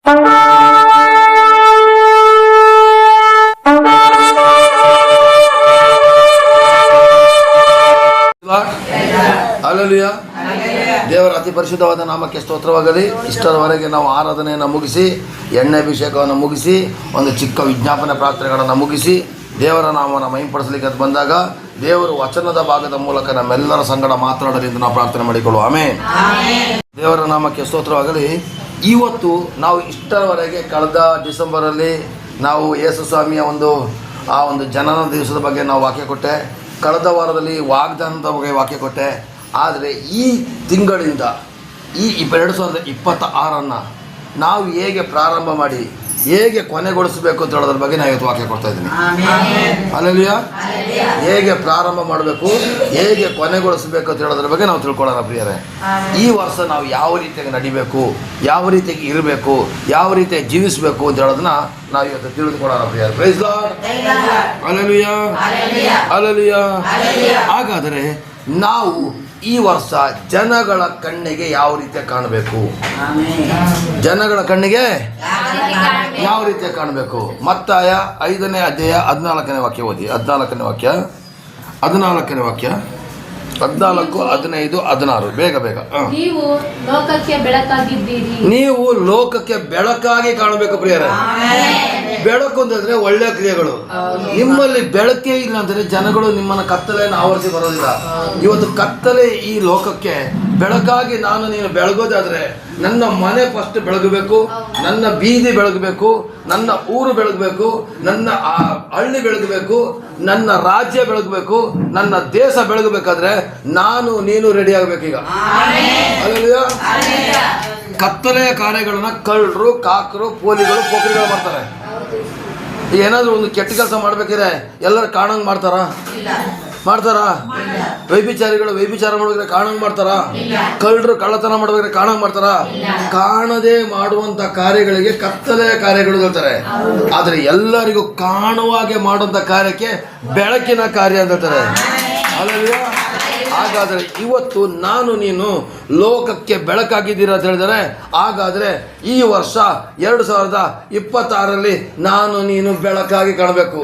Hallelujah. ದೇವರ ಅತಿ ಪರಿಶುದ್ಧವಾದ ನಾಮಕ್ಕೆ ಸ್ತೋತ್ರವಾಗಲಿ. ಇಷ್ಟರವರೆಗೆ ನಾವು ಆರಾಧನೆಯನ್ನು ಮುಗಿಸಿ, ಎಣ್ಣೆ ಅಭಿಷೇಕವನ್ನು ಮುಗಿಸಿ, ಒಂದು ಚಿಕ್ಕ ವಿಜ್ಞಾಪನೆ ಪ್ರಾರ್ಥನೆಗಳನ್ನು ಮುಗಿಸಿ ದೇವರ ನಾಮವನ್ನು ಮಹಿಂಪಡಿಸಲಿಕ್ಕೆ ಬಂದಾಗ ದೇವರು ವಚನದ ಭಾಗದ ಮೂಲಕ ನಮ್ಮೆಲ್ಲರ ಸಂಗಡ ಮಾತನಾಡಲಿ ಎಂದು ನಾವು ಪ್ರಾರ್ಥನೆ ಮಾಡಿಕೊಳ್ಳುವ. ಆಮೆನ್. ದೇವರ ನಾಮಕ್ಕೆ ಸ್ತೋತ್ರವಾಗಲಿ. ಇವತ್ತು ನಾವು ಇಷ್ಟರವರೆಗೆ ಕಳೆದ ಡಿಸೆಂಬರಲ್ಲಿ ನಾವು ಯೇಸು ಸ್ವಾಮಿಯ ಆ ಒಂದು ಜನನ ದಿವಸದ ಬಗ್ಗೆ ನಾವು ವಾಕ್ಯ ಕೊಟ್ಟೆ. ಕಳೆದ ವಾರದಲ್ಲಿ ವಾಗ್ದಾನದ ಬಗ್ಗೆ ವಾಕ್ಯ ಕೊಟ್ಟೆ. ಆದರೆ ಈ ತಿಂಗಳಿಂದ ಈ 2026 ನಾವು ಹೇಗೆ ಪ್ರಾರಂಭ ಮಾಡಿ ಹೇಗೆ ಕೊನೆಗೊಳಿಸಬೇಕು ಅಂತ ಹೇಳೋದ್ರ ಬಗ್ಗೆ ನಾನು ಇವತ್ತು ವಾಕ್ಯ ಕೊಡ್ತಾ ಇದ್ದೀನಿ. ಹಲ್ಲೆಲೂಯಾ. ಹೇಗೆ ಪ್ರಾರಂಭ ಮಾಡಬೇಕು, ಹೇಗೆ ಕೊನೆಗೊಳಿಸಬೇಕು ಅಂತ ಹೇಳೋದ್ರ ಬಗ್ಗೆ ನಾವು ತಿಳ್ಕೊಳ್ಳೋಣ ಪ್ರಿಯರೇ. ಈ ವರ್ಷ ನಾವು ಯಾವ ರೀತಿಯಾಗಿ ನಡಿಬೇಕು, ಯಾವ ರೀತಿಯಾಗಿ ಇರಬೇಕು, ಯಾವ ರೀತಿಯಾಗಿ ಜೀವಿಸಬೇಕು ಅಂತ ಹೇಳೋದನ್ನ ನಾವು ಇವತ್ತು ತಿಳಿದುಕೊಳ್ಳೋಣ ಪ್ರಿಯರೇ. Praise Lord. ಹಲ್ಲೆಲೂಯಾ. ಹಲ್ಲೆಲೂಯಾ. ಹಾಗಾದರೆ ನಾವು ಈ ವರ್ಷ ಜನಗಳ ಕಣ್ಣಿಗೆ ಯಾವ ರೀತಿಯಾಗಿ ಕಾಣಬೇಕು, ಜನಗಳ ಕಣ್ಣಿಗೆ ಯಾವ ರೀತಿಯಾಗಿ ಕಾಣಬೇಕು. ಮತ್ತಾಯ 5ನೇ ಅಧ್ಯಾಯ 14ನೇ ವಾಕ್ಯ ಓದಿ. 14ನೇ ವಾಕ್ಯ 14, 15, 16 ಬೇಗ. ನೀವು ಲೋಕಕ್ಕೆ ಬೆಳಕಾಗಿದ್ದೀರಿ. ನೀವು ಲೋಕಕ್ಕೆ ಬೆಳಕಾಗಿ ಕಾಣಬೇಕು ಪ್ರಿಯರೇ. ಬೆಳಕು ಅಂತಂದ್ರೆ ಒಳ್ಳೆಯ ಕ್ರಿಯೆಗಳು. ನಿಮ್ಮಲ್ಲಿ ಬೆಳಕೇ ಇಲ್ಲ ಅಂದರೆ ಜನಗಳು ನಿಮ್ಮನ್ನ ಕತ್ತಲೆಯನ್ನು ಆವರಿಸಿ ಬರೋದಿಲ್ಲ. ಇವತ್ತು ಕತ್ತಲೆ ಈ ಲೋಕಕ್ಕೆ ಬೆಳಕಾಗಿ ನಾನು ನೀನು ಬೆಳಗೋದಾದ್ರೆ ನನ್ನ ಮನೆ ಫಸ್ಟ್ ಬೆಳಗಬೇಕು, ನನ್ನ ಬೀದಿ ಬೆಳಗಬೇಕು, ನನ್ನ ಊರು ಬೆಳಗಬೇಕು, ನನ್ನ ಹಳ್ಳಿ ಬೆಳಗಬೇಕು, ನನ್ನ ರಾಜ್ಯ ಬೆಳಗಬೇಕು, ನನ್ನ ದೇಶ ಬೆಳಗಬೇಕಾದ್ರೆ ನಾನು ನೀನು ರೆಡಿ ಆಗಬೇಕೀಗ. ಅಲ್ಲಲ್ವಾ? ಕತ್ತಲೆಯ ಕಾರ್ಯಗಳನ್ನ ಕಳ್ಳರು, ಕಾಕರು, ಪೋಲಿಗಳು, ಪೋಖರಿಗಳು ಮಾಡ್ತಾರೆ. ಏನಾದರೂ ಒಂದು ಕೆಟ್ಟ ಕೆಲಸ ಮಾಡ್ಬೇಕಿದ್ರೆ ಎಲ್ಲರೂ ಕಾಣಂಗ್ ಮಾಡ್ತಾರಾ? ವ್ಯಭಿಚಾರಿಗಳು ವ್ಯಭಿಚಾರ ಮಾಡ್ಬೇಕಾದ್ರೆ ಕಾಣಂಗ್ ಮಾಡ್ತಾರ? ಕಳ್ಳರು ಕಳ್ಳತನ ಮಾಡ್ಬೇಕಾದ್ರೆ ಕಾಣಂಗ್ ಮಾಡ್ತಾರ? ಕಾಣದೆ ಮಾಡುವಂತ ಕಾರ್ಯಗಳಿಗೆ ಕತ್ತಲೆಯ ಕಾರ್ಯಗಳು ಹೇಳ್ತಾರೆ. ಆದ್ರೆ ಎಲ್ಲರಿಗೂ ಕಾಣುವಾಗೆ ಮಾಡುವಂತ ಕಾರ್ಯಕ್ಕೆ ಬೆಳಕಿನ ಕಾರ್ಯ ಅಂತ ಹೇಳ್ತಾರೆ. ಅಲ್ಲಲ್ವಾ? ಹಾಗಾದರೆ ಇವತ್ತು ನಾನು ನೀನು ಲೋಕಕ್ಕೆ ಬೆಳಕಾಗಿದ್ದೀರಾ ಅಂತ ಹೇಳಿದರೆ, ಹಾಗಾದರೆ ಈ ವರ್ಷ 2026ರಲ್ಲಿ ನಾನು ನೀನು ಬೆಳಕಾಗಿ ಕಾಣಬೇಕು.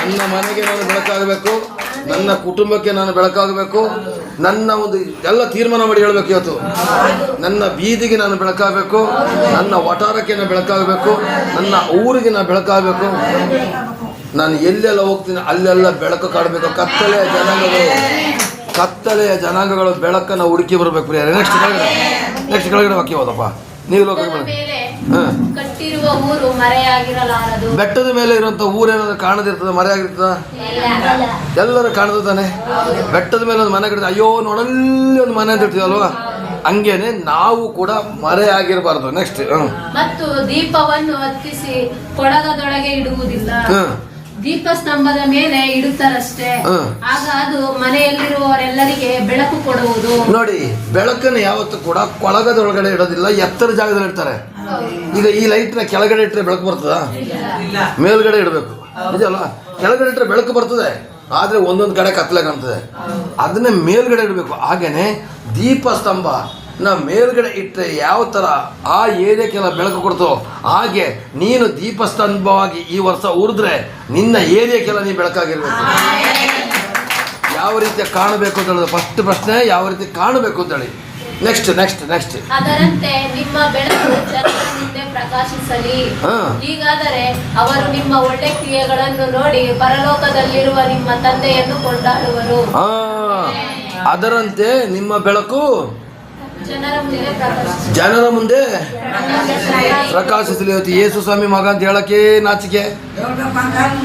ನನ್ನ ಮನೆಗೆ ನಾನು ಬೆಳಕಾಗಬೇಕು, ನನ್ನ ಕುಟುಂಬಕ್ಕೆ ನಾನು ಬೆಳಕಾಗಬೇಕು, ನನ್ನ ಒಂದು ಎಲ್ಲ ತೀರ್ಮಾನ ಮಾಡಿ ಹೇಳಬೇಕು. ಇವತ್ತು ನನ್ನ ಬೀದಿಗೆ ನಾನು ಬೆಳಕಾಗಬೇಕು, ನನ್ನ ವಠಾರಕ್ಕೆ ನಾನು ಬೆಳಕಾಗಬೇಕು, ನನ್ನ ಊರಿಗೆ ನಾನು ಬೆಳಕಾಗಬೇಕು. ನಾನು ಎಲ್ಲೆಲ್ಲ ಹೋಗ್ತೀನಿ ಅಲ್ಲೆಲ್ಲ ಬೆಳಕು ಕಾಣಬೇಕು. ಕತ್ತಲೆಯ ಜನಾಂಗಗಳು ಬೆಳಕನ್ನು ಹುಡುಕಿ ಬರಬೇಕು ಪ್ರಿಯ. ನೆಕ್ಸ್ಟ್ ಕೆಳಗಡೆ ವಾಕ್ಯ ಹೋದಪ್ಪ. ನೀವು ಲೋಕಕ್ಕೆ ಬೆಟ್ಟದ ಮೇಲೆ ಇರುವಂತ ಊರೇನಾದ್ರು ಕಾಣದಿರ್ತದೆ, ಮರೆಯಾಗಿರ್ತದ? ಎಲ್ಲರೂ ಕಾಣದಾನೆ. ಬೆಟ್ಟದ ಮೇಲೆ ಒಂದು ಮನೆ ಕಟ್ಟಿದ, ಅಯ್ಯೋ ನೋಡಲ್ಲಿ ಒಂದು ಮನೆ ಅಂತ ಇರ್ತೀವಲ್ವಾ, ಹಂಗೇನೆ ನಾವು ಕೂಡ ಮರೆಯಾಗಿರಬಾರ್ದು. ನೆಕ್ಸ್ಟ್ ಮತ್ತು ದೀಪವನ್ನು ಹತ್ತಿಸಿ ಕೊಡಗದೊಳಗೆ ಇಡುವುದಿಲ್ಲ, ದೀಪಸ್ತಂಭದ ಮೇಲೆ ಇಡುತ್ತಾರಷ್ಟೇ. ಆಗ ಅದು ಮನೆಯಲ್ಲಿರುವವರೆಲ್ಲರಿಗೆ ಬೆಳಕು ಕೊಡುವುದು. ನೋಡಿ, ಬೆಳಕನ್ನು ಯಾವತ್ತೂ ಕೂಡ ಕೊಳಗದೊಳಗಡೆ ಇಡೋದಿಲ್ಲ, ಎತ್ತರ ಜಾಗದಲ್ಲಿ ಇಡ್ತಾರೆ. ಈಗ ಈ ಲೈಟ್ನ ಕೆಳಗಡೆ ಇಟ್ಟರೆ ಬೆಳಕು ಬರ್ತದ? ಮೇಲ್ಗಡೆ ಇಡಬೇಕು, ನಿಜಲ್ಲ? ಕೆಳಗಡೆ ಇಟ್ಟರೆ ಬೆಳಕು ಬರ್ತದೆ, ಆದ್ರೆ ಒಂದೊಂದು ಕಡೆ ಕತ್ತಲೆ ಕಾಣ್ತದೆ. ಅದನ್ನೇ ಮೇಲ್ಗಡೆ ಇಡಬೇಕು. ಹಾಗೇನೆ ದೀಪಸ್ತಂಭ ಮೇಲ್ಗಡೆ ಇಟ್ಟರೆ ಯಾವ ಥರ ಆ ಏರಿಯಾಕ್ಕೆಲ್ಲ ಬೆಳಕು ಕೊಡ್ತೋ, ಹಾಗೆ ನೀನು ದೀಪಸ್ತಂಭವಾಗಿ ಈ ವರ್ಷ ಉರಿದ್ರೆ ನಿನ್ನ ಏರಿಯಾಕ್ಕೆಲ್ಲ ನೀನು ಬೆಳಕಾಗಿರ್ಬೇಕು. ಯಾವ ರೀತಿ ಕಾಣಬೇಕು ಅಂತ ಹೇಳಿದ್ರೆ ಫಸ್ಟ್ ಪ್ರಶ್ನೆ, ಯಾವ ರೀತಿ ಕಾಣಬೇಕು ಅಂತ ಹೇಳಿ. ನೆಕ್ಸ್ಟ್ ಅದರಂತೆ ನಿಮ್ಮ ಬೆಳಕು ಜನರ ಮುಂದೆ ಪ್ರಕಾಶಿಸಲಿ. ಹೀಗಾದರೆ ಅವರು ನಿಮ್ಮ ಒಳ್ಳೆ ಕ್ರಿಯೆಗಳನ್ನು ನೋಡಿ ಪರಲೋಕದಲ್ಲಿರುವ ನಿಮ್ಮ ತಂದೆಯನ್ನು ಕೊಂಡಾಡುವರು. ಅದರಂತೆ ನಿಮ್ಮ ಬೆಳಕು ಜನರ ಮುಂದೆ ಪ್ರಕಾಶಿಸಲಿ. ಇವತ್ತು ಯೇಸು ಸ್ವಾಮಿ ಮಗ ಅಂತ ಹೇಳಕ್ಕೆ ನಾಚಿಕೆ,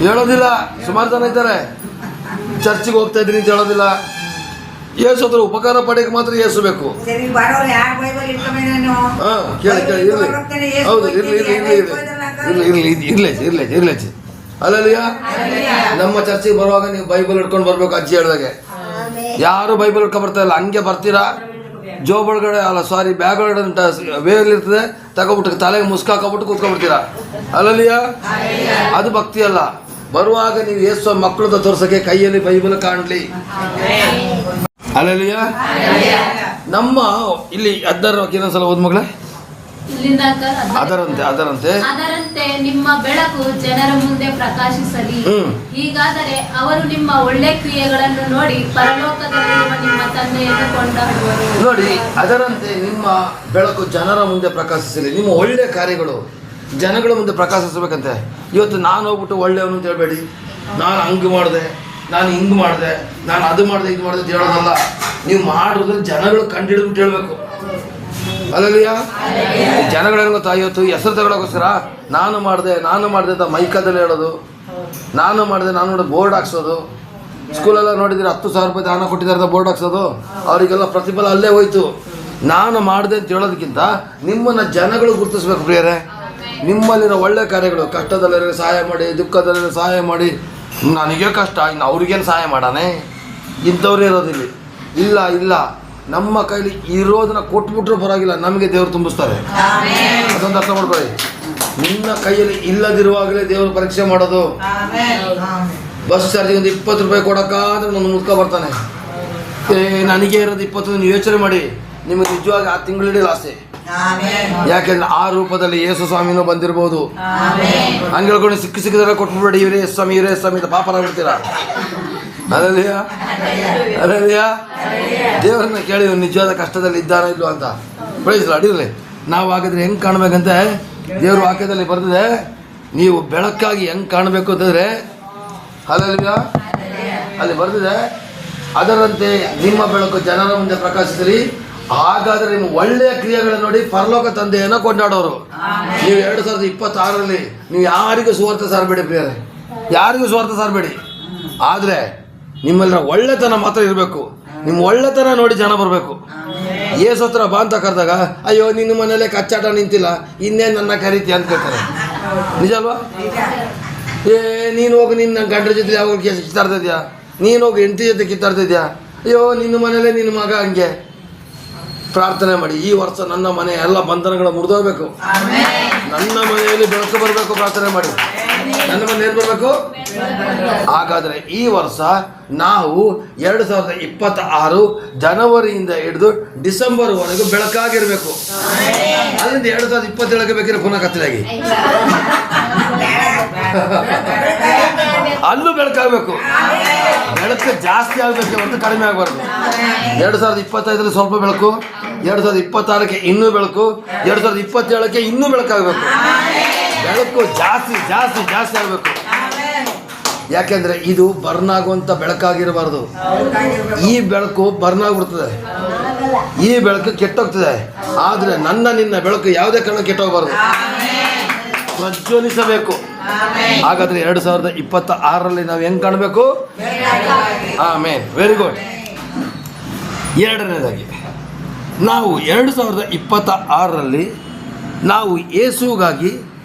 ಹೇಳೋದಿಲ್ಲ. ಸುಮಾರು ಜನ ಇದ್ದಾರೆ, ಚರ್ಚಿಗೆ ಹೋಗ್ತಾ ಇದ್ದೀನಿ ಅಂತ ಹೇಳೋದಿಲ್ಲ. ಯೇಸು ಹತ್ರ ಉಪಕಾರ ಪಡೆಯಕ್ಕೆ ಮಾತ್ರ ಯೇಸು ಬೇಕು. ಹೌದು, ಇರ್ಲಿ. ಅಲ್ಲಲ್ಲಿಯಾ, ನಮ್ಮ ಚರ್ಚಿಗೆ ಬರುವಾಗ ನೀವು ಬೈಬಲ್ ಹಿಡ್ಕೊಂಡು ಬರ್ಬೇಕು. ಅಜ್ಜಿ ಹೇಳಿದಾಗೆ ಯಾರು ಬೈಬಲ್ ಹಿಡ್ಕೊಂಡು ಬರ್ತಾ ಇಲ್ಲ, ಹಂಗೆ ಬರ್ತೀರಾ. ಜೋಬ್ ಒಳಗಡೆ ಬ್ಯಾಗ್ ಒಳಗಡೆ ವೇಲ್ ಇರ್ತದೆ, ತಗೊಬಿಟ್ಟು ತಲೆಗೆ ಮುಸ್ಕಾಕೊಬಿಟ್ಟು ಕೂತ್ಕೊಂಡ್ಬಿಡ್ತೀರಾ. ಅಲ್ಲಲ್ಲಿಯಾ, ಅದು ಭಕ್ತಿ ಅಲ್ಲ. ಬರುವಾಗ ನೀವು ಯೇಸು ಮಕ್ಕಳದ ತೋರ್ಸಕ್ಕೆ ಕೈಯಲ್ಲಿ ಬೈಬಲ್ ಕಾಣ್ಲಿ. ಅಲ್ಲಲ್ಲಿಯಾ. ನಮ್ಮ ಇಲ್ಲಿ 16 ಇನ್ನೊಂದ್ಸಲ ಓದ್ ಮಗಳೇ. ಇಲ್ಲಿಂದ ಅಂಕಲ್ ಅದರಂತೆ ನಿಮ್ಮ ಬೆಳಕು ಜನರ ಮುಂದೆ ಪ್ರಕಾಶಿಸಲಿ. ಹೀಗಾದರೆ ಅವರು ನಿಮ್ಮ ಒಳ್ಳೆ ಕ್ರಿಯೆಗಳನ್ನು ನೋಡಿ ಪರಲೋಕದಲ್ಲಿರುವ ನಿಮ್ಮ ತಂದೆಯನ್ನು ಕೊಂಡಾಡುವರು. ನೋಡಿ, ಅದರಂತೆ ನಿಮ್ಮ ಬೆಳಕು ಜನರ ಮುಂದೆ ಪ್ರಕಾಶಿಸಲಿ. ನಿಮ್ಮ ಒಳ್ಳೆ ಕಾರ್ಯಗಳು ಜನಗಳ ಮುಂದೆ ಪ್ರಕಾಶಿಸಬೇಕಂತೆ. ಇವತ್ತು ನಾನು ಹೋಗ್ಬಿಟ್ಟು ಒಳ್ಳೆಯವನು ಅಂತ ಹೇಳ್ಬೇಡಿ. ನಾನು ಹಂಗೆ ಮಾಡಿದೆ, ನಾನು ಹಿಂಗೆ ಮಾಡಿದೆ, ನಾನು ಅದು ಮಾಡಿದೆ, ಇದು ಮಾಡಿದೆ ಅಂತ ಹೇಳೋದಲ್ಲ. ನೀವು ಮಾಡೋದ್ರೆ ಜನಗಳು ಕಂಡಿಡ್ಬಿಟ್ಟು ಹೇಳ್ಬೇಕು. ಅಲ್ಲಲ್ಲಿಯ ಜನಗಳೇನು ಗೊತ್ತಾ, ಇವತ್ತು ಹೆಸರು ತಗೊಳ್ಳೋಕ್ಕೋಸ್ಕರ ನಾನು ಮಾಡಿದೆ ಅಂತ ಮೈಕದಲ್ಲಿ ಹೇಳೋದು, ನಾನು ಮಾಡಿದೆ, ನಾನು ನೋಡಿ ಬೋರ್ಡ್ ಹಾಕ್ಸೋದು. ಸ್ಕೂಲೆಲ್ಲ ನೋಡಿದ್ರೆ 10,000 ರೂಪಾಯಿ ದಾನ ಕೊಟ್ಟಿದ್ದಾರೆ ಬೋರ್ಡ್ ಹಾಕ್ಸೋದು. ಅವರಿಗೆಲ್ಲ ಪ್ರತಿಫಲ ಅಲ್ಲೇ ಹೋಯ್ತು. ನಾನು ಮಾಡಿದೆ ಅಂತ ಹೇಳೋದಕ್ಕಿಂತ ನಿಮ್ಮನ್ನು ಜನಗಳು ಗುರುತಿಸ್ಬೇಕು ಪ್ರಿಯರೇ. ನಿಮ್ಮಲ್ಲಿರೋ ಒಳ್ಳೆ ಕಾರ್ಯಗಳು, ಕಷ್ಟದಲ್ಲಿರೋ ಸಹಾಯ ಮಾಡಿ, ದುಃಖದಲ್ಲಿರೋ ಸಹಾಯ ಮಾಡಿ. ನನಗೆ ಕಷ್ಟ, ಇನ್ನು ಅವ್ರಿಗೇನು ಸಹಾಯ ಮಾಡಾನೆ? ಇಂಥವ್ರು ಇರೋದಿಲ್ಲ. ಇಲ್ಲ, ನಮ್ಮ ಕೈಲಿ ಇರೋದನ್ನ ಕೊಟ್ಬಿಟ್ರೂ ಪರವಾಗಿಲ್ಲ, ನಮಗೆ ದೇವರು ತುಂಬಿಸ್ತಾರೆ. ಅದೊಂದು ಅರ್ಥ ಮಾಡ್ಕೊಳ್ಳಿ. ನಿನ್ನ ಕೈಯಲ್ಲಿ ಇಲ್ಲದಿರುವಾಗಲೇ ದೇವರು ಪರೀಕ್ಷೆ ಮಾಡೋದು. ಬಸ್ ಚಾರ್ಜಿಗೆ ಒಂದು 20 ರೂಪಾಯಿ ಕೊಡೋಕ್ಕಾದ್ರೆ ನನ್ನ ಮುದ್ಕ ಬರ್ತಾನೆ. ನನಗೆ ಇರೋದು 20. ನೀವು ಯೋಚನೆ ಮಾಡಿ, ನಿಮಗೆ ನಿಜವಾಗಿ ಆ ತಿಂಗಳಿಡೀ ಆಸೆ. ಯಾಕೆಂದ್ರೆ ಆ ರೂಪದಲ್ಲಿ ಯೇಸು ಸ್ವಾಮಿನೂ ಬಂದಿರ್ಬೋದು. ಹಂಗೆ ಹೇಳ್ಕೊಂಡು ಸಿಕ್ಕಿದ್ರೆ ಕೊಟ್ಬಿಡ್ಬೇಡಿ, ಇವರೇ ಸ್ವಾಮಿ ಅಂತ ಪಾಪರಾಗ್ಬಿಡ್ತೀರಾ. ಅಲ್ಲಲ್ಲಿಯ ದೇವರನ್ನ ಕೇಳಿ ನಿಜವಾದ ಕಷ್ಟದಲ್ಲಿ ಇದ್ದಾನೋ ಇಲ್ವೋ ಅಂತ. ಪ್ರೈಸ್ ಅಡಿರಲಿ. ನಾವು ಹಾಗಾದ್ರೆ ಹೆಂಗೆ ಕಾಣಬೇಕಂತೆ ದೇವರು ವಾಕ್ಯದಲ್ಲಿ ಬರ್ತಿದೆ. ನೀವು ಬೆಳಕಾಗಿ ಹೆಂಗೆ ಕಾಣಬೇಕು ಅಂತಂದರೆ ಅಲ್ಲಲ್ಲಿಯ ಅಲ್ಲಿ ಬರ್ತಿದೆ. ಅದರಂತೆ ನಿಮ್ಮ ಬೆಳಕು ಜನರ ಮುಂದೆ ಪ್ರಕಾಶಿಸಲಿ. ಹಾಗಾದರೆ ನಿಮ್ಮ ಒಳ್ಳೆಯ ಕ್ರಿಯೆಗಳನ್ನು ನೋಡಿ ಪರಲೋಕ ತಂದೆಯನ್ನು ಕೊಂಡಾಡೋರು. ನೀವು 2026ರಲ್ಲಿ ನೀವು ಯಾರಿಗೂ ಸ್ವಾರ್ಥ ಸಾರಬೇಡಿ ಪ್ರಿಯರೇ, ಯಾರಿಗೂ ಸ್ವಾರ್ಥ ಸಾರಬೇಡಿ. ಆದರೆ ನಿಮ್ಮೆಲ್ಲರ ಒಳ್ಳೆತನ ಮಾತ್ರ ಇರಬೇಕು. ನಿಮ್ಮ ಒಳ್ಳೆತನ ನೋಡಿ ಜನ ಬರಬೇಕು. ಏಸು ಹತ್ರ ಬಾ ಅಂತ ಕರೆದಾಗ, ಅಯ್ಯೋ ನಿನ್ನ ಮನೇಲೆ ಕಚ್ಚಾಟ ನಿಂತಿಲ್ಲ, ಇನ್ನೇನು ನನ್ನ ಕರೀತಿ ಅಂತ ಕೇಳ್ತಾರೆ. ನಿಜ ಅಲ್ವಾ? ನೀನು ಹೋಗಿ ನಿನ್ನ ಗಂಡರ ಜೊತೆ ಯಾವಾಗ ಕಿತ್ತಾಡ್ತಾ ಇದೆಯಾ? ನೀನು ಹೋಗಿ ಹೆಂಡತಿ ಜೊತೆ ಕಿತ್ತಾಡ್ತಾ ಇದೆಯಾ? ಅಯ್ಯೋ ನಿನ್ನ ಮನೇಲೆ ನಿನ್ನ ಮಗ ಹಂಗೆ. ಪ್ರಾರ್ಥನೆ ಮಾಡಿ, ಈ ವರ್ಷ ನನ್ನ ಮನೆ ಎಲ್ಲ ಬಂಧನಗಳು ಮುರಿದೋಗ್ಬೇಕು, ನನ್ನ ಮನೆಯಲ್ಲಿ ಬೆಳಕು ಬರಬೇಕು. ಪ್ರಾರ್ಥನೆ ಮಾಡಿ, ನನ್ನ ಮನೆ ಏನು ಬರಬೇಕು. ಹಾಗಾದರೆ ಈ ವರ್ಷ ನಾವು 2026 ಜನವರಿಯಿಂದ ಹಿಡಿದು ಡಿಸೆಂಬರ್ವರೆಗೂ ಬೆಳಕಾಗಿರಬೇಕು. ಅಲ್ಲಿಂದ 2027ಗೆ ಬೇಕಿದ್ರೆ ಪುನಃ ಕತ್ತಲಾಗಿ ಅಲ್ಲೂ ಬೆಳಕಾಗಬೇಕು. ಬೆಳಕು ಜಾಸ್ತಿ ಆಗಬೇಕು ಹೊರತು ಕಡಿಮೆ ಆಗಬಾರ್ದು. 2025ರಲ್ಲಿ ಸ್ವಲ್ಪ ಬೆಳಕು, 2026ಕ್ಕೆ ಇನ್ನೂ ಬೆಳಕು, 2027ಕ್ಕೆ ಇನ್ನೂ ಬೆಳಕಾಗಬೇಕು. ಬೆಳಕು ಜಾಸ್ತಿ ಜಾಸ್ತಿ ಜಾಸ್ತಿ ಆಗಬೇಕು. ಯಾಕೆಂದರೆ ಇದು ಬರ್ನ್ ಆಗುವಂಥ ಬೆಳಕಾಗಿರಬಾರ್ದು. ಈ ಬೆಳಕು ಬರ್ನ್ ಆಗಿಬಿಡ್ತದೆ, ಈ ಬೆಳಕು ಕೆಟ್ಟೋಗ್ತದೆ. ಆದರೆ ನಿನ್ನ ಬೆಳಕು ಯಾವುದೇ ಕಾರಣ ಕೆಟ್ಟೋಗಬಾರ್ದು, ಪ್ರಜ್ವಲಿಸಬೇಕು. ಹಾಗಾದರೆ 2026ರಲ್ಲಿ ನಾವು ಹೆಂಗೆ ಕಾಣಬೇಕು? ಆಮೇನ್, ವೆರಿ ಗುಡ್. ಎರಡನೇದಾಗಿ ನಾವು 2026ರಲ್ಲಿ ನಾವು ಯೇಸುಗಾಗಿ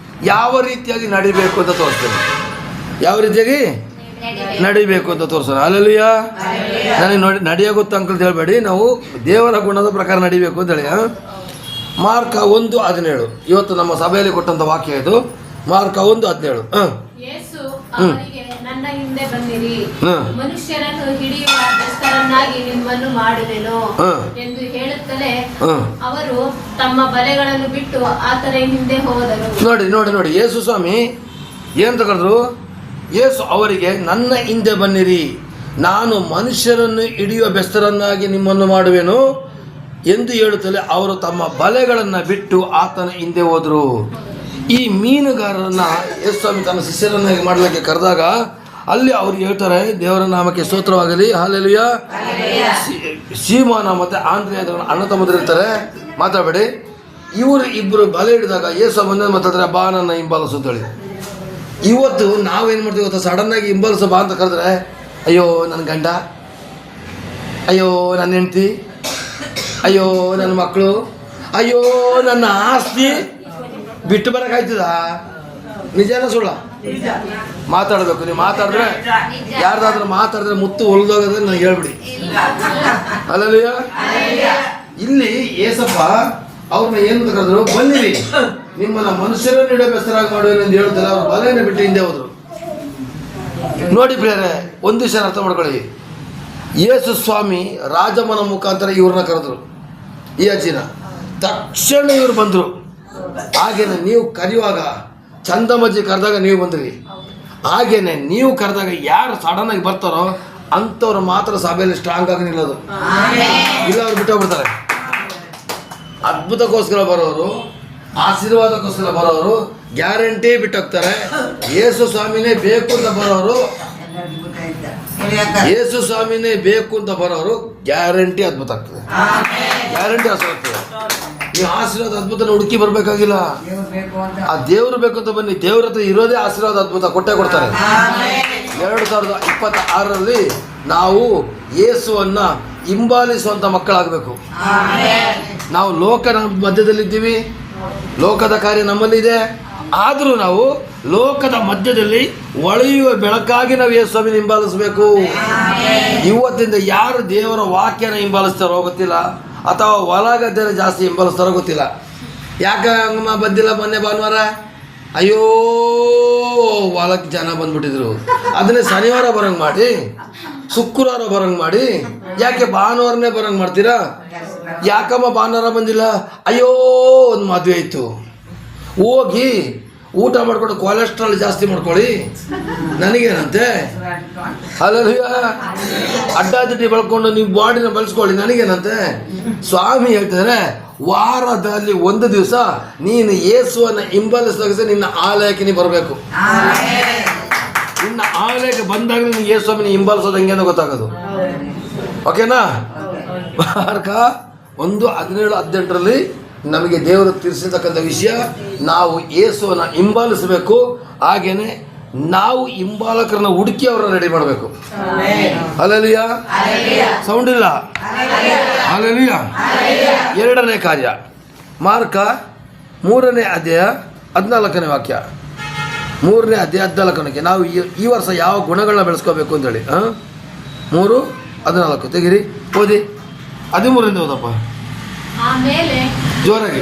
ಯಾವ ರೀತಿಯಾಗಿ ನಡಿಬೇಕು ಅಂತ ತೋರಿಸ್ತೇನೆ. ಯಾವ ರೀತಿಯಾಗಿ ನಡಿಬೇಕು ಅಂತ ತೋರಿಸೋಣ. ಅಲ್ಲಲ್ಲಿಯ ನನಗೆ ನಡೆಯೋ ಗೊತ್ತು ಅಂಕಲ್ ಹೇಳಬೇಡಿ, ನಾವು ದೇವರ ಗುಣದ ಪ್ರಕಾರ ನಡಿಬೇಕು ಅಂತೇಳಿ. ಮಾರ್ಕ 1:17 ಇವತ್ತು ನಮ್ಮ ಸಭೆಯಲ್ಲಿ ಕೊಟ್ಟಂಥ ವಾಕ್ಯ ಇದು. ಮಾರ್ಕ 1:17. ಯೇಸು ಅವರಿಗೆ, ನನ್ನ ಹಿಂದೆ ಬನ್ನಿರಿ, ಮನುಷ್ಯರನ್ನು ಹಿಡಿಯುವ ಬೆಸ್ತರನ್ನಾಗಿ ನಿಮ್ಮನ್ನು ಮಾಡುವೆನು ಎಂದು ಹೇಳುತ್ತಲೇ ಅವರು ತಮ್ಮ ಬಲೆಗಳನ್ನು ಬಿಟ್ಟು ಆತನ ಹಿಂದೆ ಹೋದರು. ನೋಡಿ ಯೇಸು ಸ್ವಾಮಿ ಏನು ತಗೊಂಡ್ರು? ಯೇಸು ಅವರಿಗೆ, ನನ್ನ ಹಿಂದೆ ಬನ್ನಿರಿ, ನಾನು ಮನುಷ್ಯರನ್ನು ಹಿಡಿಯುವ ಬೆಸ್ತರನ್ನಾಗಿ ನಿಮ್ಮನ್ನು ಮಾಡುವೆನು ಎಂದು ಹೇಳುತ್ತಲೇ ಅವರು ತಮ್ಮ ಬಲೆಗಳನ್ನು ಬಿಟ್ಟು ಆತನ ಹಿಂದೆ ಹೋದರು. ಈ ಮೀನುಗಾರರನ್ನ ಯೇಸು ಸ್ವಾಮಿ ತನ್ನ ಶಿಷ್ಯರನ್ನಾಗಿ ಮಾಡಲಿಕ್ಕೆ ಕರೆದಾಗ ಅಲ್ಲಿ ಅವ್ರು ಹೇಳ್ತಾರೆ, ದೇವರ ನಾಮಕ್ಕೆ ಸ್ತೋತ್ರವಾಗಲಿ, ಹಲ್ಲೆಲೂಯಾ. ಸೀಮೋನ ಮತ್ತು ಆಂದ್ರೆಯ ಅಣ್ಣ ತಮ್ಮಂದಿರು ಇರ್ತಾರೆ, ಮಾತಾಡಬೇಡಿ. ಇವರು ಇಬ್ಬರು ಬಲೆ ಹಿಡಿದಾಗ ಯೇಸು ಬಂದ ಮಾತಾಡ್ತಾರೆ, ಬಾ ನನ್ನ ಹಿಂಬಾಲಿಸು ಅಂತೇಳಿ. ಇವತ್ತು ನಾವೇನು ಮಾಡ್ತೀವಿ ಗೊತ್ತಾ? ಸಡನ್ನಾಗಿ ಹಿಂಬಾಲಿಸೋ ಬಾ ಅಂತ ಕರೆದ್ರೆ, ಅಯ್ಯೋ ನನ್ನ ಗಂಡ, ಅಯ್ಯೋ ನನ್ನ ಹೆಂಡತಿ, ಅಯ್ಯೋ ನನ್ನ ಮಕ್ಕಳು, ಅಯ್ಯೋ ನನ್ನ ಆಸ್ತಿ ಬಿಟ್ಟು ಬರೋಕ್ಕಾಯ್ತದ? ನಿಜಾನ ಸುಳ್ಳ? ಮಾತಾಡಬೇಕು. ನೀವು ಮಾತಾಡಿದ್ರೆ, ಯಾರ್ದಾದ್ರೂ ಮಾತಾಡಿದ್ರೆ ಮುತ್ತು ಹೊಲ್ದೋಗೋದ್ರೆ ನನಗೆ ಹೇಳ್ಬಿಡಿ. ಅಲ್ಲಲ್ಲಿಯ ಇಲ್ಲಿ ಏಸಪ್ಪ ಅವ್ರನ್ನ ಏನು ಕರೆದ್ರು? ಬನ್ನಿರಿ, ನಿಮ್ಮನ್ನ ಮನುಷ್ಯರನ್ನು ಇಡೋ ಬೆಸ್ತರಾಗಿ ಮಾಡುವೇನು ಎಂದು ಹೇಳ್ತಾರೆ. ಅವ್ರು ಬಲೆಯನ್ನು ಬಿಟ್ಟು ಹಿಂದೆ ಹೋದ್ರು. ನೋಡಿ ಪ್ರಿಯರೇ, ಒಂದು ವಿಷಯ ಅರ್ಥ ಮಾಡ್ಕೊಳ್ಳಿ. ಯೇಸು ಸ್ವಾಮಿ ರಾಜಮ್ಮನ ಮುಖಾಂತರ ಇವ್ರನ್ನ ಕರೆದ್ರು, ಈ ಅಜ್ಜಿನ. ತಕ್ಷಣ ಇವ್ರು ಬಂದರು. ಹಾಗೇನೆ ನೀವು ಕರೆಯುವಾಗ ಚಂದಮಜ್ಜಿ ಕರೆದಾಗ ನೀವು ಬಂದ್ರಿ. ಹಾಗೇನೆ ನೀವು ಕರೆದಾಗ ಯಾರು ಸಡನ್ ಆಗಿ ಬರ್ತಾರೋ ಅಂಥವ್ರು ಮಾತ್ರ ಸಭೆಯಲ್ಲಿ ಸ್ಟ್ರಾಂಗ್ ಆಗಿ ನಿಲ್ಲೋದು. ಇಲ್ಲ ಅವ್ರು ಬಿಟ್ಟೋಗ್ಬಿಡ್ತಾರೆ. ಅದ್ಭುತಕ್ಕೋಸ್ಕರ ಬರೋರು, ಆಶೀರ್ವಾದಕ್ಕೋಸ್ಕರ ಬರೋರು ಗ್ಯಾರಂಟಿ ಬಿಟ್ಟೋಗ್ತಾರೆ. ಯೇಸು ಸ್ವಾಮಿನೇ ಬೇಕು ಅಂತ ಬರೋರು, ಯೇಸು ಸ್ವಾಮಿನೇ ಬೇಕು ಅಂತ ಬರೋರು ಗ್ಯಾರಂಟಿ ಅದ್ಭುತ ಆಗ್ತದೆ. ಗ್ಯಾರಂಟಿ ಆಗ್ತದೆ. ನೀವು ಆಶೀರ್ವಾದ ಅದ್ಭುತನ ಹುಡುಕಿ ಬರಬೇಕಾಗಿಲ್ಲ. ಆ ದೇವರು ಬೇಕು ಅಂತ ಬನ್ನಿ. ದೇವ್ರ ಹತ್ರ ಇರೋದೇ ಆಶೀರ್ವಾದ ಅದ್ಭುತ ಕೊಟ್ಟೇ ಕೊಡ್ತಾರೆ. 2026ರಲ್ಲಿ ನಾವು ಯೇಸುವನ್ನ ಹಿಂಬಾಲಿಸುವಂಥ ಮಕ್ಕಳಾಗಬೇಕು. ನಾವು ಲೋಕದ ಮಧ್ಯದಲ್ಲಿದ್ದೀವಿ, ಲೋಕದ ಕಾರ್ಯ ನಮ್ಮಲ್ಲಿದೆ. ಆದರೂ ನಾವು ಲೋಕದ ಮಧ್ಯದಲ್ಲಿ ಹೊಳೆಯುವ ಬೆಳಕಾಗಿ ನಾವು ಯೇಸು ಸ್ವಾಮಿನ ಹಿಂಬಾಲಿಸಬೇಕು. ಇವತ್ತಿಂದ ಯಾರು ದೇವರ ವಾಕ್ಯನ ಹಿಂಬಾಲಿಸ್ತಾರೋ ಗೊತ್ತಿಲ್ಲ, ಅಥವಾ ಹೊಲಗದ್ದೆನ ಜಾಸ್ತಿ ಹಿಂಬಾಲಿಸ್ತಾರೋ ಗೊತ್ತಿಲ್ಲ. ಯಾಕೆ ಹಂಗಮ್ಮ ಬಂದಿಲ್ಲ ಮೊನ್ನೆ ಭಾನುವಾರ? ಅಯ್ಯೋ ಹೊಲಕ್ಕೆ ಜನ ಬಂದ್ಬಿಟ್ಟಿದ್ರು. ಅದನ್ನೇ ಶನಿವಾರ ಬರೋಂಗೆ ಮಾಡಿ, ಶುಕ್ರವಾರ ಬರೋಂಗೆ ಮಾಡಿ, ಯಾಕೆ ಭಾನುವಾರನೇ ಬರೋಂಗೆ ಮಾಡ್ತೀರಾ? ಯಾಕಮ್ಮ ಭಾನುವಾರ ಬಂದಿಲ್ಲ? ಅಯ್ಯೋ ಒಂದು ಮದುವೆ ಆಯಿತು, ಹೋಗಿ ಊಟ ಮಾಡ್ಕೊಂಡು ಕೊಲೆಸ್ಟ್ರಾಲ್ ಜಾಸ್ತಿ ಮಾಡ್ಕೊಳ್ಳಿ, ನನಗೇನಂತೆ? ಅಲ್ಲಲ್ವ, ಅಡ್ಡಾದಿಡ್ಡಿ ಬೆಳ್ಕೊಂಡು ನೀವು ಬಾಡಿನ ಬಳಸ್ಕೊಳ್ಳಿ, ನನಗೇನಂತೆ? ಸ್ವಾಮಿ ಹೇಳ್ತಾರೆ, ವಾರದಲ್ಲಿ ಒಂದು ದಿವಸ ನೀನು ಯೇಸುವನ್ನು ಹಿಂಬಾಲಿಸಿದಾಗ ನಿನ್ನ ಆಲಯಕ್ಕೆ ನೀನು ಬರಬೇಕು. ನಿನ್ನ ಆಲಯಕ್ಕೆ ಬಂದಾಗ ನಿನಗೆ ಯೇಸು ಸ್ವಾಮಿನ ಹಿಂಬಾಲಿಸೋದು ಹೆಂಗೆ ಅಂತ ಗೊತ್ತಾಗೋದು. ಓಕೆನಾ? ಮಾರ್ಕ 1:17-18ರಲ್ಲಿ ನಮಗೆ ದೇವರು ತಿಳಿಸಿರ್ತಕ್ಕಂಥ ವಿಷಯ, ನಾವು ಯೇಸುವನ್ನು ಹಿಂಬಾಲಿಸಬೇಕು. ಹಾಗೇನೆ ನಾವು ಹಿಂಬಾಲಕರನ್ನ ಹುಡುಕಿ ಅವರನ್ನ ರೆಡಿ ಮಾಡಬೇಕು. ಹಲ್ಲೆಲೂಯಾ. ಸೌಂಡ್ ಇಲ್ಲ. ಹಲ್ಲೆಲೂಯಾ. 2ನೇ ಕಾರ್ಯ, ಮಾರ್ಕ 3ನೇ ಅಧ್ಯಾಯ 14ನೇ ವಾಕ್ಯ. 3ನೇ ಅಧ್ಯಾಯ 14ನೇ. ನಾವು ಈ ವರ್ಷ ಯಾವ ಗುಣಗಳನ್ನ ಬೆಳೆಸ್ಕೋಬೇಕು ಅಂತೇಳಿ 3:14 ತೆಗಿರಿ, ಓದಿ. 13ರಿಂದ ಓದಪ್ಪ ಜೋರಾಗಿ.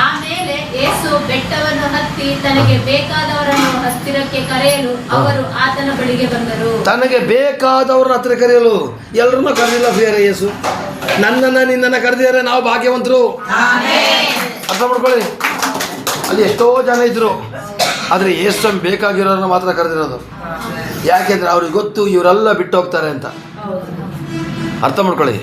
ಆಮೇಲೆ ಯೇಸು ಬೆಟ್ಟವನ್ನು ಹತ್ತಿ ತನಗೆ ಬೇಕಾದವರನ್ನು ಹತ್ತಿರಕ್ಕೆ ಕರೆಯಲು ಅವರು ಆತನ ಬಳಿಗೆ ಬಂದರು. ತನಗೆ ಬೇಕಾದವ್ರನ್ನ ಹತ್ತಿರ ಕರೆಯಲು. ಎಲ್ಲರನ್ನ ಕರೆದಿಲ್ಲ ಪ್ರಿಯರೇ ಯೇಸು. ನನ್ನನ್ನ ನಿನ್ನನ್ನ ಕರೆದಿದ್ದಾರೆ, ನಾವು ಭಾಗ್ಯವಂತರು. ಅರ್ಥ ಮಾಡ್ಕೊಳ್ಳಿ. ಅಲ್ಲಿ ಎಷ್ಟೋ ಜನ ಇದ್ರು, ಆದರೆ ಯೇಸು ಬೇಕಾಗಿರೋರನ್ನ ಮಾತ್ರ ಕರೆದಿರೋದು. ಯಾಕೆಂದ್ರೆ ಅವ್ರಿಗೆ ಗೊತ್ತು ಇವರೆಲ್ಲ ಬಿಟ್ಟು ಹೋಗ್ತಾರೆ ಅಂತ. ಅರ್ಥ ಮಾಡ್ಕೊಳ್ಳಿ.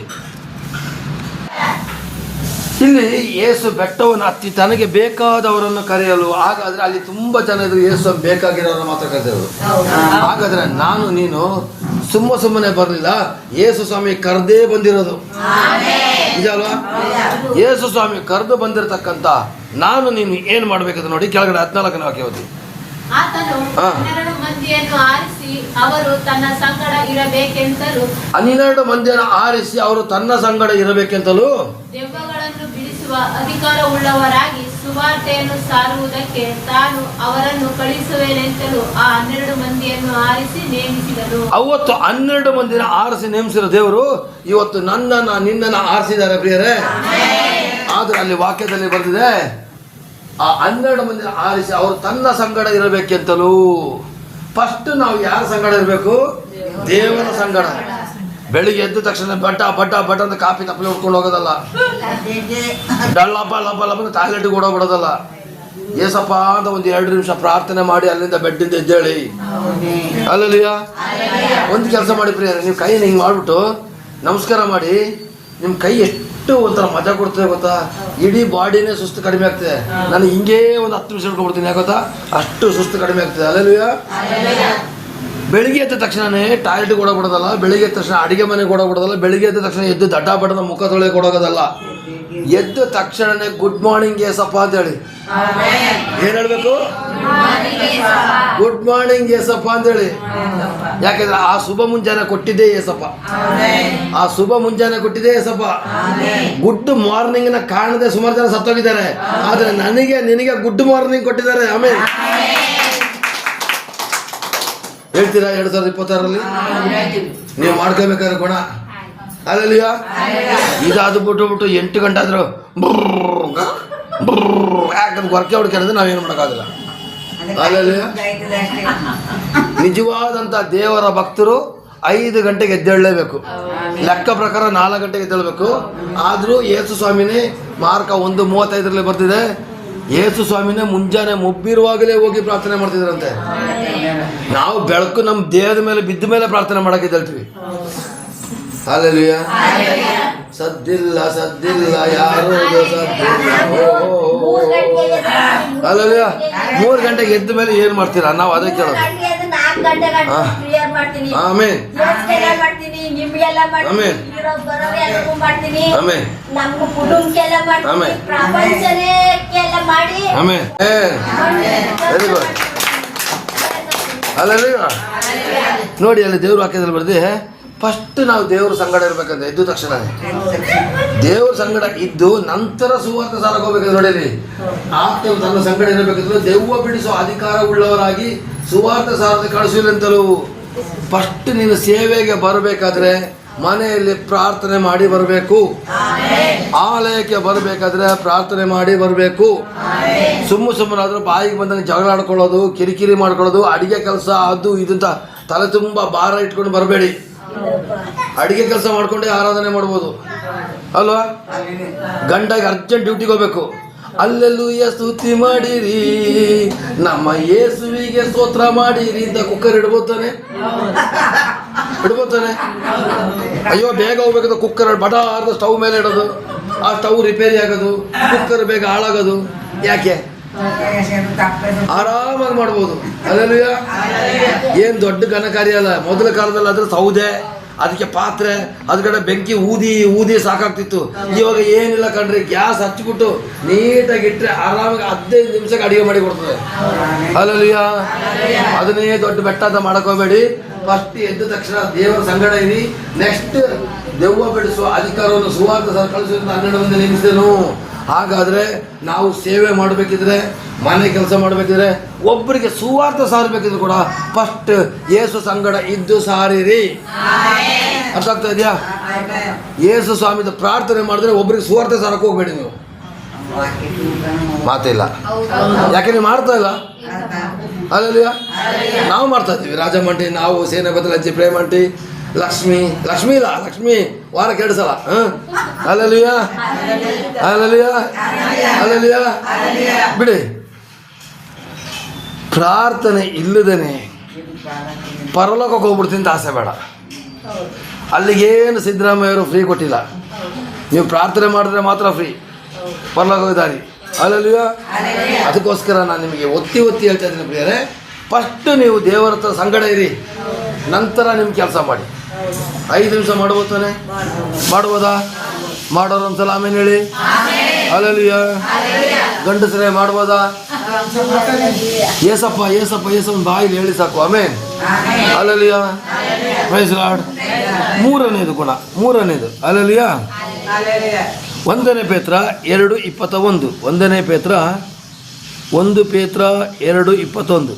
ಇಲ್ಲಿ ಯೇಸು ಬೆಟ್ಟವನ್ನು ಹತ್ತಿ ತನಗೆ ಬೇಕಾದವರನ್ನು ಕರೆಯಲು. ಹಾಗಾದ್ರೆ ಅಲ್ಲಿ ತುಂಬಾ ಜನ ಇದ್ರು, ಯೇಸು ಬೇಕಾಗಿರೋರನ್ನ ಮಾತ್ರ ಕರೆದಿರೋದು. ಹಾಗಾದ್ರೆ ನಾನು ನೀನು ಸುಮ್ಮನೆ ಬರಲಿಲ್ಲ, ಯೇಸು ಸ್ವಾಮಿ ಕರೆದೇ ಬಂದಿರೋದು. ನಿಜ ಅಲ್ವಾ? ಯೇಸು ಸ್ವಾಮಿ ಕರೆದು ಬಂದಿರತಕ್ಕಂಥ ನಾನು ನೀನು ಏನು ಮಾಡ್ಬೇಕಂತ ನೋಡಿ. ಕೆಳಗಡೆ 14ನೇ ವಾಕ್ಯ ಓದಿ. ಆತನು 12 ಮಂದಿಯನ್ನು ಆರಿಸಿ ಅವರು ತನ್ನ ಸಂಗಡ ಇರಬೇಕೆಂತಲೂ 12 ಮಂದಿಯನ್ನು ಆರಿಸಿ ಅವರು ತನ್ನ ಸಂಗಡ ಇರಬೇಕೆಂತಲೂ ದೆವ್ವಗಳನ್ನು ಬಿಡಿಸುವ ಅಧಿಕಾರವುಳ್ಳವರಾಗಿ ಸುವಾರ್ತೆಯನ್ನು ಸಾರುವುದಕ್ಕೆ ತಾನು ಅವರನ್ನು ಕಳುಹಿಸುವೆನೆಂತಲೂ ಆ 12 ಮಂದಿಯನ್ನು ಆರಿಸಿ ನೇಮಿಸಿದನು. ಅವತ್ತು 12 ಮಂದಿನ ಆರಿಸಿ ನೇಮಿಸಿರೋ ದೇವರು ಇವತ್ತು ನಿನ್ನನ್ನು ಆರಿಸಿದ್ದಾರೆ ಪ್ರಿಯರೇ. ಆದ್ರೆ ಅಲ್ಲಿ ವಾಕ್ಯದಲ್ಲಿ ಬರೆದಿದೆ, ಆ 12 ಮಂದಿನ ಆರಿಸಿ ಅವರು ತನ್ನ ಸಂಗಡ ಇರಬೇಕೆಂತಲೂ. ಫಸ್ಟ್ ನಾವು ಯಾರ ಸಂಗಡ ಇರಬೇಕು? ದೇವರ ಸಂಗಡ. ಬೆಳಿಗ್ಗೆ ಎದ್ದ ತಕ್ಷಣ ಬಟ್ಟ ಅಂತ ಕಾಫಿ ತಪ್ಪಲೆ ಉಟ್ಕೊಂಡು ಹೋಗೋದಲ್ಲ, ಡಲ್ಲಪ್ಪ ಟಾಯ್ಲೆಟ್ಗೆ ಓಡೋಗ್ಬಿಡೋದಲ್ಲ. ಏಸಪ್ಪ ಅಂತ ಒಂದು 2 ನಿಮಿಷ ಪ್ರಾರ್ಥನೆ ಮಾಡಿ ಅಲ್ಲಿಂದ ಬೆಡ್ಡಿಂದ ಎದ್ದೇಳಿ. ಅಲ್ಲಲ್ಲಿಯ ಒಂದು ಕೆಲಸ ಮಾಡಿ ಪ್ರಿಯರೇ, ನೀವು ಕೈನ ಹಿಂಗೆ ಮಾಡಿಬಿಟ್ಟು ನಮಸ್ಕಾರ ಮಾಡಿ. ನಿಮ್ಮ ಕೈ ಎಷ್ಟು ಒಂಥರ ಮಜಾ ಕೊಡ್ತದೆ ಗೊತ್ತಾ? ಇಡೀ ಬಾಡಿನೇ ಸುಸ್ತು ಕಡಿಮೆ ಆಗ್ತದೆ. ನಾನು ಹಿಂಗೇ ಒಂದು 10 ನಿಮಿಷ ಇಟ್ಕೊಬಿಡ್ತೀನಿ, ಯಾಕೆ ಗೊತ್ತಾ? ಅಷ್ಟು ಸುಸ್ತು ಕಡಿಮೆ ಆಗ್ತದೆ. ಅಲ್ಲಲ್ಲಿಯ ಬೆಳಿಗ್ಗೆ ಎದ್ದ ತಕ್ಷಣನೇ ಟಾಯ್ಲೆಟ್ಗೆ ಓಡೋಗ್ಬಿಡೋದಲ್ಲ, ಬೆಳಿಗ್ಗೆ ಎದ್ದ ತಕ್ಷಣ ಅಡಿಗೆ ಮನೆಗೆ ಓಡೋಗ್ಬಿಡೋದಲ್ಲ, ಬೆಳಿಗ್ಗೆ ಎದ್ದ ತಕ್ಷಣ ಎದ್ದು ದಡ್ಡ ಬಡದ ಮುಖ ತೊಳೆಗೆ ಓಡೋಗೋದಲ್ಲ. ಎದ್ದ ತಕ್ಷಣನೇ ಗುಡ್ ಮಾರ್ನಿಂಗ್ ಏಸಪ್ಪ ಅಂತೇಳಿ. ಏನ್ ಹೇಳ್ಬೇಕು? ಗುಡ್ ಮಾರ್ನಿಂಗ್ ಏಸಪ್ಪ ಅಂತೇಳಿ. ಯಾಕೆಂದ್ರೆ ಆ ಶುಭ ಮುಂಜಾನೆ ಕೊಟ್ಟಿದ್ದೇ ಏಸಪ್ಪ. ಆ ಶುಭ ಮುಂಜಾನೆ ಕೊಟ್ಟಿದ್ದೇ ಏಸಪ್ಪ. ಗುಡ್ ಮಾರ್ನಿಂಗ್ ನ ಕಾಣದೆ ಸುಮಾರು ಜನ ಸತ್ತೋಗಿದ್ದಾರೆ, ಆದ್ರೆ ನಿನಗೆ ಗುಡ್ ಮಾರ್ನಿಂಗ್ ಕೊಟ್ಟಿದ್ದಾರೆ. ಆಮೇಲೆ ಹೇಳ್ತೀರಾ 2026ರಲ್ಲಿ ನೀವು ಮಾಡ್ಕೋಬೇಕಾದ್ರೆ ಗುಣ. ಅಲ್ಲಲ್ಲಿಯ ಇದಾದು ಬಿಟ್ಟು 8 ಗಂಟೆ ಆದರೂ ಯಾಕಂದ್ರೆ ವರ್ಕೆ ಹೊಡ್ಕೊಂಡಿದ್ರೆ ನಾವೇನು ಮಾಡೋಕ್ಕಾಗಲ್ಲ. ಅಲ್ಲಲ್ಲಿಯ ನಿಜವಾದಂಥ ದೇವರ ಭಕ್ತರು 5 ಗಂಟೆಗೆ ಎದ್ದೇಳಲೇಬೇಕು. ಲೆಕ್ಕ ಪ್ರಕಾರ 4 ಗಂಟೆಗೆ ಎದ್ದೇಳಬೇಕು. ಆದರೂ ಯೇಸು ಸ್ವಾಮಿನೇ ಮಾರ್ಕ 1:35ರಲ್ಲಿ ಬರ್ತಿದೆ, ಯೇಸು ಸ್ವಾಮಿನೇ ಮುಂಜಾನೆ ಮುಬ್ಬಿರುವಾಗಲೇ ಹೋಗಿ ಪ್ರಾರ್ಥನೆ ಮಾಡ್ತಿದ್ರಂತೆ. ನಾವು ಬೆಳಕು ನಮ್ಮ ದೇಹದ ಮೇಲೆ ಬಿದ್ದ ಮೇಲೆ ಪ್ರಾರ್ಥನೆ ಮಾಡಕ್ಕಿದ್ದಲ್ತೀವಿ. ಹಲ್ಲೆಲೂಯಾ. ಸದ್ದಿಲ್ಲ ಸದ್ದಿಲ್ಲ ಯಾರು ಹಲ್ಲೆಲೂಯಾ. 3 ಗಂಟೆಗೆ ಎದ್ದ ಮೇಲೆ ಏನ್ ಮಾಡ್ತೀರಾ? ನಾವು ಅದೇ ಕೇಳೋದು. Amen amen amen amen. Very good. Hallelujah. ನೋಡಿ ಅಲ್ಲಿ ದೇವ್ರ ವಾಕ್ಯದಲ್ಲಿ ಬರ್ದೆ, ಫಸ್ಟ್ ನಾವು ದೇವ್ರ ಸಂಗಡ ಇರ್ಬೇಕಂತ ಎದ್ದು ತಕ್ಷಣ ದೇವ್ರ ಸಂಗಡ ಇದ್ದು ನಂತರ ಸುವಾರ್ಥ ಸಾರಕ್ಕೆ ಹೋಗ್ಬೇಕಂದ್ರೆ ನೋಡಿರಿ, ಆತ್ಮವು ತನ್ನ ಸಂಗಡ ಇರಬೇಕಂದ್ರೆ ದೆವ್ವ ಬಿಡಿಸುವ ಅಧಿಕಾರ ಉಳ್ಳವರಾಗಿ ಸುವಾರ್ಥ ಸಾರದ ಕಳಿಸಿಲ್ಲಂತಲೂ. ಫಸ್ಟ್ ನೀನು ಸೇವೆಗೆ ಬರಬೇಕಾದ್ರೆ ಮನೆಯಲ್ಲಿ ಪ್ರಾರ್ಥನೆ ಮಾಡಿ ಬರಬೇಕು. ಆಲಯಕ್ಕೆ ಬರಬೇಕಾದ್ರೆ ಪ್ರಾರ್ಥನೆ ಮಾಡಿ ಬರಬೇಕು. ಸುಮ್ಮನಾದ್ರೂ ಬಾಯಿಗೆ ಬಂದಂಗೆ ಜಗಳ ಆಡ್ಕೊಳ್ಳೋದು, ಕಿರಿಕಿರಿ ಮಾಡ್ಕೊಳ್ಳೋದು, ಅಡಿಗೆ ಕೆಲಸ ಅದು ಇದಂತ ತಲೆ ತುಂಬ ಭಾರ ಇಟ್ಕೊಂಡು ಬರಬೇಡಿ. ಅಡಿಗೆ ಕೆಲಸ ಮಾಡ್ಕೊಂಡೆ ಆರಾಧನೆ ಮಾಡ್ಬೋದು ಅಲ್ವಾ? ಗಂಡಗೆ ಅರ್ಜೆಂಟ್ ಡ್ಯೂಟಿಗೆ ಹೋಗ್ಬೇಕು. ಅಲ್ಲೆಲ್ಲೂಯ್ಯ ಸ್ತುತಿ ಮಾಡಿರಿ, ನಮ್ಮ ಯೇಸುವಿಗೆ ಸ್ತೋತ್ರ ಮಾಡಿರಿ ಅಂತ ಕುಕ್ಕರ್ ಇಡ್ಬೋತಾನೆ? ಅಯ್ಯೋ ಬೇಗ ಹೋಗ್ಬೇಕಂತ ಕುಕ್ಕರ್ ಬಡಾರ್ದ ಸ್ಟವ್ ಮೇಲೆ ಇಡೋದು, ಆ ಸ್ಟವ್ ರಿಪೇರಿ ಆಗೋದು, ಕುಕ್ಕರ್ ಬೇಗ ಹಾಳಾಗೋದು. ಯಾಕೆ? ಆರಾಮಾಗಿ ಮಾಡ್ಬೋದು. ಅಲ್ಲೆಲ್ಲೂಯ್ಯ. ಏನು ದೊಡ್ಡ ಘನ ಕಾರ್ಯ ಅಲ್ಲ. ಮೊದಲ ಕಾಲದಲ್ಲಿ ಅದ್ರ ಸೌದೆ, ಅದಕ್ಕೆ ಪಾತ್ರೆ, ಅದ್ಗಡೆ ಬೆಂಕಿ ಊದಿ ಸಾಕಾಗ್ತಿತ್ತು. ಇವಾಗ ಏನಿಲ್ಲ ಕಣ್ರಿ, ಗ್ಯಾಸ್ ಹಚ್ಚಿಬಿಟ್ಟು ನೀಟಾಗಿ ಇಟ್ಟರೆ ಆರಾಮಾಗಿ 15 ನಿಮಿಷಕ್ಕೆ ಅಡುಗೆ ಮಾಡಿ ಕೊಡ್ತದೆ. ಅಲ್ಲಲ್ಲಿಯ ಅದನ್ನೇ ದೊಡ್ಡ ಬೆಟ್ಟ ಅಂತ ಮಾಡಕೋಬೇಡಿ. ಫಸ್ಟ್ ಎದ್ದ ತಕ್ಷಣ ದೇವರ ಸಂಗಡ ಇರಿ. ನೆಕ್ಸ್ಟ್ ದೆವ್ವ ಬಿಡಿಸುವ ಅಧಿಕಾರವನ್ನು ಸುವಾರ್ಥ ಕಳಿಸೋದ್ರಿಂದ 12 ಮಂದಿ ನೇಮಿಸಿದನು. ಹಾಗಾದರೆ ನಾವು ಸೇವೆ ಮಾಡಬೇಕಿದ್ರೆ, ಮನೆ ಕೆಲಸ ಮಾಡಬೇಕಿದ್ರೆ, ಒಬ್ಬರಿಗೆ ಸುವಾರ್ಥ ಸಾರಬೇಕಿದ್ರು ಕೂಡ ಫಸ್ಟ್ ಯೇಸು ಸಂಗಡ ಇದ್ದು ಸಾರಿರಿ. ಅರ್ಥ ಆಗ್ತಾ ಇದೆಯಾ? ಯೇಸು ಸ್ವಾಮಿದ ಪ್ರಾರ್ಥನೆ ಮಾಡಿದ್ರೆ ಒಬ್ಬರಿಗೆ ಸುವಾರ್ಥ ಸಾರಕ್ಕೆ ಹೋಗ್ಬೇಡಿ. ನೀವು ಮಾತಿಲ್ಲ. ಯಾಕೆ ನೀವು ಮಾಡ್ತಾ ಇಲ್ಲ? ಅಲ್ಲಲ್ಲಿಯ ನಾವು ಮಾಡ್ತಾ ಇದ್ದೀವಿ. ರಾಜಮಂಟಿ, ನಾವು ಸೇನೆ ಬದಲಜ್ಜಿ, ಪ್ರೇಮಂಟಿ, ಲಕ್ಷ್ಮಿ ಇಲ್ಲ, ಲಕ್ಷ್ಮಿ ವಾರಕ್ಕೆ 2 ಸಲ. ಅಲ್ಲಲ್ಲಿಯ ಅಲ್ಲಲ್ಲಿಯ ಅಲ್ಲಲ್ಲಿಯ ಬಿಡಿ. ಪ್ರಾರ್ಥನೆ ಇಲ್ಲದೇನೆ ಪರಲೋಕಕ್ಕೆ ಹೋಗ್ಬಿಡ್ತೀನಿ ಅಂತ ಆಸೆ ಬೇಡ. ಅಲ್ಲಿಗೇನು ಸಿದ್ದರಾಮಯ್ಯವರು ಫ್ರೀ ಕೊಟ್ಟಿಲ್ಲ. ನೀವು ಪ್ರಾರ್ಥನೆ ಮಾಡಿದ್ರೆ ಮಾತ್ರ ಫ್ರೀ ಪರಲೋಕ ದಾರಿ. ಅಲ್ಲಲ್ಲಿಯ ಅದಕ್ಕೋಸ್ಕರ ನಾನು ನಿಮಗೆ ಒತ್ತಿ ಹೇಳ್ತಾ ಇದ್ದೀನಿ ಪ್ರಿಯರೇ, ಫಸ್ಟ್ ನೀವು ದೇವರ ಹತ್ರ ಸಂಗಡ ಇರಿ, ನಂತರ ನಿಮ್ಮ ಕೆಲಸ ಮಾಡಿ. 5 ನಿಮಿಷ ಮಾಡ್ಬೋದು ತಾನೆ? ಮಾಡ್ಬೋದಾ? ಮಾಡೋರು ಒಂದ್ಸಲ ಆಮೇಲೆ ಹೇಳಿ. ಅಲ್ಲಲ್ಲಿಯ ಗಂಡಸರೇ ಮಾಡ್ಬೋದಾ? ಏಸಪ್ಪ ಬಾಯಿಲಿ ಹೇಳಿ ಸಾಕು. ಆಮೇನ್. ಅಲ್ಲಲ್ಲಿಯ ಪ್ರೈಸ್ ಲಾರ್ಡ್. ಮೂರನೇದು ಗುಣ, ಅಲ್ಲಲ್ಲಿಯ 1 ಪೇತ್ರ 2:21. 1 ಪೇತ್ರ 2:21.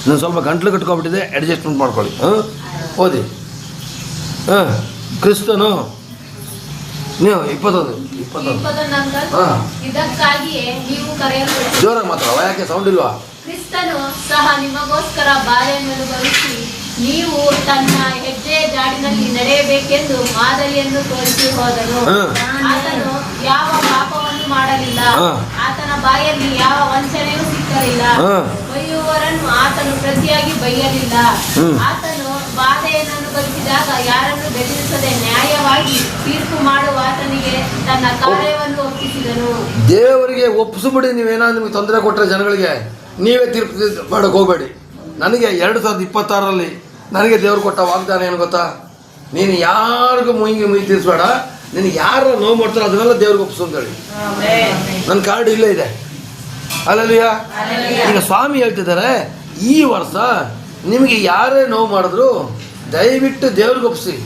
ನಾನು ಸ್ವಲ್ಪ ಗಂಟ್ಲು ಕಟ್ಕೊಬಿಟ್ಟಿದೆ, ಅಡ್ಜಸ್ಟ್ಮೆಂಟ್ ಮಾಡ್ಕೊಳ್ಳಿ. ಓದಿ. ಕ್ರಿಸ್ತನು ನೀವು 21. ಇದಕ್ಕಾಗಿಯೇ ನೀವು ಕರೆಯಲ್ಪಟ್ಟಿದ್ದೀರಿ. ಜೋರಾಗಿ ಮಾತ್ರ, ಯಾಕೆ ಸೌಂಡ್ ಇಲ್ವಾ? ಕ್ರಿಸ್ತನು ಸಹ ನಿಮಗೋಸ್ಕರ ಬಾಧೆಯನ್ನು ಅನುಭವಿಸಿ ನೀವು ತನ್ನ ಹೆಜ್ಜೆ ಜಾಡಿನಲ್ಲಿ ನಡೆಯಬೇಕೆಂದು ಮಾದರಿಯನ್ನು ತೋರಿಸಿ ಹೋದನು. ಆತನು ಯಾವ ಪಾಪವನ್ನು ಮಾಡಲಿಲ್ಲ, ಆತನ ಬಾಯಲ್ಲಿ ಯಾವ ವಂಚನೆಯೂ ಸಿಕ್ಕಲಿಲ್ಲ, ಬೈಯುವವರನ್ನು ಆತನು ಪ್ರತಿಯಾಗಿ ಬೈಯಲಿಲ್ಲ. ಆತನು ಬಾಧೆಯನ್ನು ಅನುಭವಿಸಿದಾಗ ಯಾರನ್ನು ಬೆದರಿಸದೆ ನ್ಯಾಯವಾಗಿ ತೀರ್ಪು ಮಾಡುವ ಆತನಿಗೆ ತನ್ನ ಕಾರ್ಯವನ್ನು ಒಪ್ಪಿಸಿದನು. ದೇವರಿಗೆ ಒಪ್ಪಿಸ್ಬಿಡಿ. ನೀವೇನಾದ್ರು ನಿಮಗೆ ತೊಂದರೆ ಕೊಟ್ಟರೆ ಜನಗಳಿಗೆ ನೀವೇ ತೀರ್ಪು ಮಾಡೋಕೆ ಹೋಗಬೇಡಿ. ನನಗೆ 2026ರಲ್ಲಿ ನನಗೆ ದೇವ್ರು ಕೊಟ್ಟ ವಾಗ್ದಾನ ಏನು ಗೊತ್ತಾ? ನೀನು ಯಾರಿಗೂ ಮುಯಿ ತೀರಿಸ್ಬೇಡ, ನಿನಗೆ ಯಾರು ನೋವು ಮಾಡ್ತಾರೋ ಅದನ್ನೆಲ್ಲ ದೇವ್ರಿಗೆ ಒಪ್ಪಿಸು ಅಂತೇಳಿ ನನ್ನ ಕಾರ್ಡ್ ಇಲ್ಲೇ ಇದೆ. ಅಲ್ಲಲ್ಲಿಯ ಈಗ ಸ್ವಾಮಿ ಹೇಳ್ತಿದ್ದಾರೆ, ಈ ವರ್ಷ ನಿಮಗೆ ಯಾರೇ ನೋವು ಮಾಡಿದ್ರು ದಯವಿಟ್ಟು ದೇವ್ರಿಗೆ ಒಪ್ಪಿಸಿ.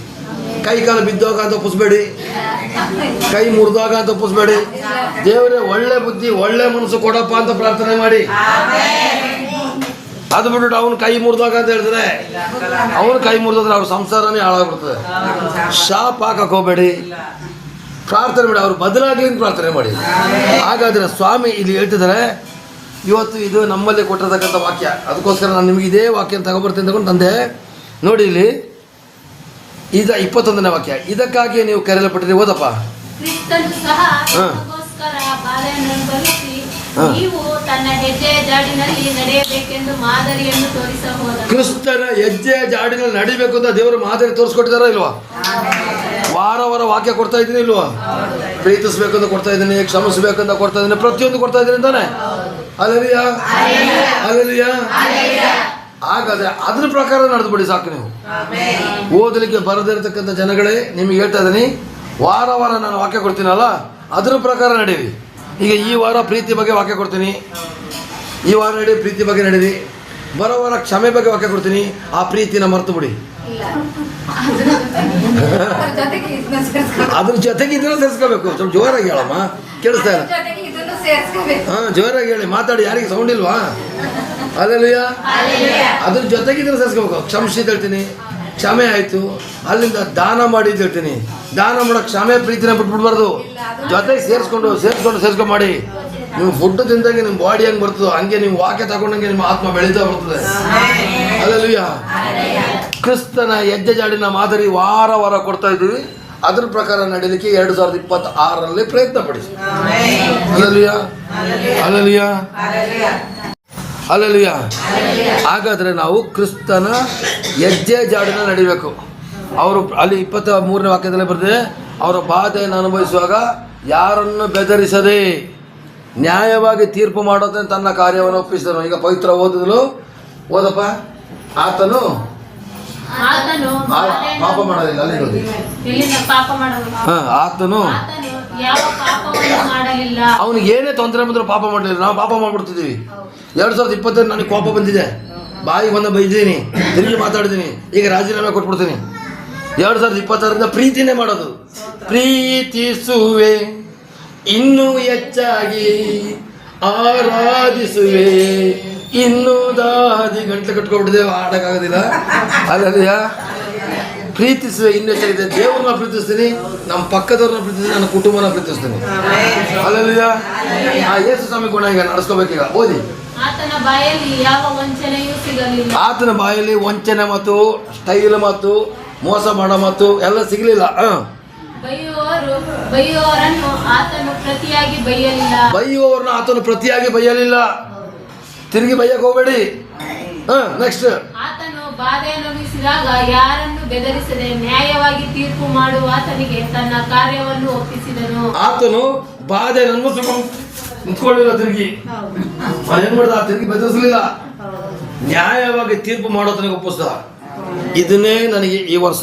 ಕೈ ಕಾಲು ಬಿದ್ದೋಗ ಅಂತ ಒಪ್ಪಿಸ್ಬೇಡಿ, ಕೈ ಮುರಿದಾಗ ಅಂತ ಒಪ್ಪಿಸ್ಬೇಡಿ. ದೇವರೇ ಒಳ್ಳೆ ಬುದ್ಧಿ, ಒಳ್ಳೆ ಮನಸ್ಸು ಕೊಡಪ್ಪ ಅಂತ ಪ್ರಾರ್ಥನೆ ಮಾಡಿ. ಅದು ಬಿಟ್ಬಿಟ್ಟು ಅವ್ನು ಕೈ ಮುರಿದಾಗ ಅಂತ ಹೇಳಿದ್ರೆ, ಅವನು ಕೈ ಮುರಿದ್ರೆ ಅವ್ರ ಸಂಸಾರನೇ ಹಾಳಾಗ್ಬಿಡ್ತದೆ. ಶಾಪ್ ಹಾಕಕ್ಕೆ ಹೋಗಬೇಡಿ, ಪ್ರಾರ್ಥನೆ ಮಾಡಿ. ಅವ್ರು ಬದಲಾಗಲಿ ಅಂತ ಪ್ರಾರ್ಥನೆ ಮಾಡಿ. ಹಾಗಾದರೆ ಸ್ವಾಮಿ ಇಲ್ಲಿ ಹೇಳ್ತಿದ್ದಾರೆ, ಇವತ್ತು ಇದು ನಮ್ಮಲ್ಲಿ ಕೊಟ್ಟಿರ್ತಕ್ಕಂಥ ವಾಕ್ಯ. ಅದಕ್ಕೋಸ್ಕರ ನಾನು ನಿಮಗೆ ಇದೇ ವಾಕ್ಯ ತಗೊಬರ್ತೀನಿ ತಗೊಂಡು ತಂದೆ. ನೋಡಿ ಇಲ್ಲಿ 21ನೇ ವಾಕ್ಯ. ಇದಕ್ಕಾಗಿ ನೀವು ಕರೆಯಲ್ಪಟ್ಟಿರಿ. ಓದಪ್ಪ. ಕ್ರಿಸ್ತನು ಸಹ ನಿಮಗೋಸ್ಕರ ಬಾಧೆಯನ್ನು ಅನುಭವಿಸಿ ನೀವು ತನ್ನ ಹೆಜ್ಜೆಯ ಜಾಡಿನಲ್ಲಿ ನಡೆಯಬೇಕೆಂದು ಮಾದರಿಯನ್ನು ತೋರಿಸ ಹೋದನು. ಕ್ರಿಸ್ತನ ಹೆಜ್ಜೆ ಜಾಡಿನಲ್ಲಿ ನಡಿಬೇಕು ಅಂತ ದೇವರು ಮಾದರಿ ತೋರಿಸ್ಕೊಟ್ಟಿದಾರ ಇಲ್ವಾ? ವಾರ ವಾರ ವಾಕ್ಯ ಕೊಡ್ತಾ ಇದ್ದೀನಿ ಇಲ್ವಾ? ಪ್ರೀತಿಸ್ಬೇಕಂತ ಕೊಡ್ತಾ ಇದ್ದೀನಿ, ಕ್ಷಮಿಸ್ಬೇಕಂತ ಕೊಡ್ತಾ ಇದ್ದೀನಿ, ಪ್ರತಿಯೊಂದು ಕೊಡ್ತಾ ಇದ್ದೀನಿ ತಾನೆ. ಅಲ್ಲೆಲಿಯಾ ಅಲ್ಲೆಲಿಯಾ. ಹಾಗಾದ್ರೆ ಅದ್ರ ಪ್ರಕಾರ ನಡೆದುಬಿಡಿ ಸಾಕು. ನೀವು ಓದಲಿಕ್ಕೆ ಬರದಿರತಕ್ಕಂಥ ಜನಗಳೇ, ನಿಮಗೆ ಹೇಳ್ತಾ ಇದ್ದೀನಿ, ವಾರ ವಾರ ನಾನು ವಾಕ್ಯ ಕೊಡ್ತೀನಲ್ಲ, ಅದ್ರ ಪ್ರಕಾರ ನಡೀರಿ. ಈಗ ಈ ವಾರ ಪ್ರೀತಿ ಬಗ್ಗೆ ವಾಕ್ಯ ಕೊಡ್ತೀನಿ, ಈ ವಾರ ನಡಿ ಪ್ರೀತಿ ಬಗ್ಗೆ ನಡೀರಿ. ಬರೋ ವಾರ ಕ್ಷಮೆ ಬಗ್ಗೆ ವಾಕ್ಯ ಕೊಡ್ತೀನಿ, ಆ ಪ್ರೀತಿನ ಮರ್ತು ಬಿಡಿ. ಅದ್ರ ಜೊತೆಗೆ ಇದನ್ನ ಸೇರಿಸ್ಕೋಬೇಕು. ಸ್ವಲ್ಪ ಜೋರಾಗಿ ಹೇಳಮ್ಮ, ಕೇಳಿಸ್ತಾ ಇಲ್ಲ. ಹಾಂ, ಜೋರಾಗಿ ಹೇಳಿ, ಮಾತಾಡಿ. ಯಾರಿಗೆ ಸೌಂಡ್ ಇಲ್ವಾ? ಅಲ್ಲೆಲ್ಲಯ್ಯ. ಅದ್ರ ಜೊತೆಗೆ ಇದನ್ನ ಸೇರಿಸ್ಕೋಬೇಕು. ಕ್ಷಮಿಸಿದ್ ಹೇಳ್ತೀನಿ, ಕ್ಷಮೆ ಆಯಿತು. ಅಲ್ಲಿಂದ ದಾನ ಮಾಡಿದ್ದು ಹೇಳ್ತೀನಿ, ದಾನ ಮಾಡೋಕೆ ಕ್ಷಮೆ ಪ್ರೀತಿನ ಬಿಟ್ಬಿಡ್ಬಾರ್ದು. ಜೊತೆಗೆ ಸೇರಿಸ್ಕೊಂಡು ಮಾಡಿ. ನೀವು ಫುಡ್ ತಿಂದಂಗೆ ನಿಮ್ಮ ಬಾಡಿ ಹೆಂಗೆ ಬರ್ತದೋ ಹಂಗೆ ನೀವು ವಾಕ್ಯ ತಗೊಂಡಂಗೆ ನಿಮ್ಮ ಆತ್ಮ ಬೆಳೀತಾ ಬರ್ತದೆ. ಅಲ್ಲೆಲ್ಲಯ್ಯ. ಕ್ರಿಸ್ತನ ಹೆಜ್ಜೆ ಜಾಡಿನ ಮಾದರಿ ವಾರ ವಾರ ಕೊಡ್ತಾ ಇದ್ದೀವಿ. ಅದ್ರ ಪ್ರಕಾರ ನಡೀಲಿಕ್ಕೆ 2026ರಲ್ಲಿ ಪ್ರಯತ್ನ ಪಡಿಸಿ. ಅಲ್ಲೆಲ್ಲಯ್ಯ ಅಲ್ಲೆಲ್ಲಯ್ಯ ಅಲ್ಲೆಲ್ಲಯ್ಯ. ಹಾಗಾದರೆ ನಾವು ಕ್ರಿಸ್ತನ ಹೆಜ್ಜೆ ಜಾಡಿನ ನಡಿಬೇಕು. ಅವರು ಅಲ್ಲಿ 23ನೇ ವಾಕ್ಯದಲ್ಲಿ ಬರ್ತದೆ, ಅವರ ಬಾಧೆಯನ್ನು ಅನುಭವಿಸುವಾಗ ಯಾರನ್ನು ಬೆದರಿಸದೆ ನ್ಯಾಯವಾಗಿ ತೀರ್ಪು ಮಾಡೋದನ್ನು ತನ್ನ ಕಾರ್ಯವನ್ನು ಒಪ್ಪಿಸಿದನು. ಈಗ ಪವಿತ್ರ ಓದಪ್ಪ. ಆತನು ಪಾಪ ಮಾಡೋದಿಲ್ಲ. ಅಲ್ಲಿ ಆತನು ಅವನಿಗೆ ಏನೇ ತೊಂದರೆ ಬಂದರೂ ಪಾಪ ಮಾಡಲಿಲ್ಲ. ನಾವು ಪಾಪ ಮಾಡ್ಬಿಡ್ತಿದ್ದೀವಿ. 2020 ನನಗೆ ಕೋಪ ಬಂದಿದೆ, ಬಾಯಿಗೆ ಬಂದ ಬೈದಿದ್ದೀನಿ, ತಿರುಗಿ ಮಾತಾಡಿದ್ದೀನಿ, ಈಗ ರಾಜೀನಾಮೆ ಕೊಟ್ಬಿಡ್ತೀನಿ. 2026ರಿಂದ ಪ್ರೀತಿನೇ ಮಾಡೋದು. ಪ್ರೀತಿಸುವೆ ಇನ್ನೂ ಹೆಚ್ಚಾಗಿ, ಆರಾಧಿಸುವೆ ಇನ್ನೂ ದಾದಿ. ಗಂಟೆ ಕಟ್ಕೊಬಿಟ್ಟಿದ್ದೇವೆ, ಆಡೋಕ್ಕಾಗೋದಿಲ್ಲ. ಅಲ್ಲಯ್ಯ. ಪ್ರೀತಿಸುವೆ ಇನ್ನೂ ಹೆಚ್ಚಾಗಿದೆ. ದೇವ್ರನ್ನ ಪ್ರೀತಿಸ್ತೀನಿ, ನಮ್ಮ ಪಕ್ಕದವ್ರನ್ನ ಪ್ರೀತಿಸ್ತೀನಿ, ನನ್ನ ಕುಟುಂಬನ ಪ್ರೀತಿಸ್ತೀನಿ. ಅಲ್ಲಯ್ಯ. ಆ ಯೇಸು ಸ್ವಾಮಿ ಗುಣ ಈಗ ನಡೆಸ್ಕೋಬೇಕೀಗ. ಓದಿ. ಆತನ ಬಾಯಲ್ಲಿ ಯಾವ ವಂಚನೆಯೂ ಸಿಗಲಿಲ್ಲ. ಆತನ ಬಾಯಲ್ಲಿ ವಂಚನೆ ಮತ್ತು ಸ್ಟೈಲ್ ಮತ್ತು ಮೋಸ ಮಾಡೋ ಮತ್ತು ಎಲ್ಲ ಸಿಗಲಿಲ್ಲ. ಬೈಯುವವರನ್ನು ಆತನು ಪ್ರತಿಯಾಗಿ ಬೈಯಲಿಲ್ಲ. ಬೈಯುವವರನ್ನ ಆತನು ಪ್ರತಿಯಾಗಿ ಬೈಯಲಿಲ್ಲ. ತಿರುಗಿ ಬೈಯಕ್ಕೆ ಹೋಗಬೇಡಿ. ನೆಕ್ಸ್ಟ್. ಆತನು ಬಾಧೆ ಅನುಭವಿಸಿದಾಗ ಯಾರನ್ನು ಬೆದರಿಸದೆ ನ್ಯಾಯವಾಗಿ ತೀರ್ಪು ಮಾಡುವ ಆತನಿಗೆ ತನ್ನ ಕಾರ್ಯವನ್ನು ಒಪ್ಪಿಸಿದನು. ಆತನು ಬಾಧೆ ನಿಂತ್ಕೊಳ್ಳಿಲ್ಲ, ತಿರುಗಿ ಏನ್ ಮಾಡ್ದ? ತಿರುಗಿ ಬೆದರಿಸಲಿಲ್ಲ, ನ್ಯಾಯವಾಗಿ ತೀರ್ಪು ಮಾಡೋತನಿಗೆ ಒಪ್ಪಿಸ್ದ. ಇದನ್ನೇ ನನಗೆ ಈ ವರ್ಷ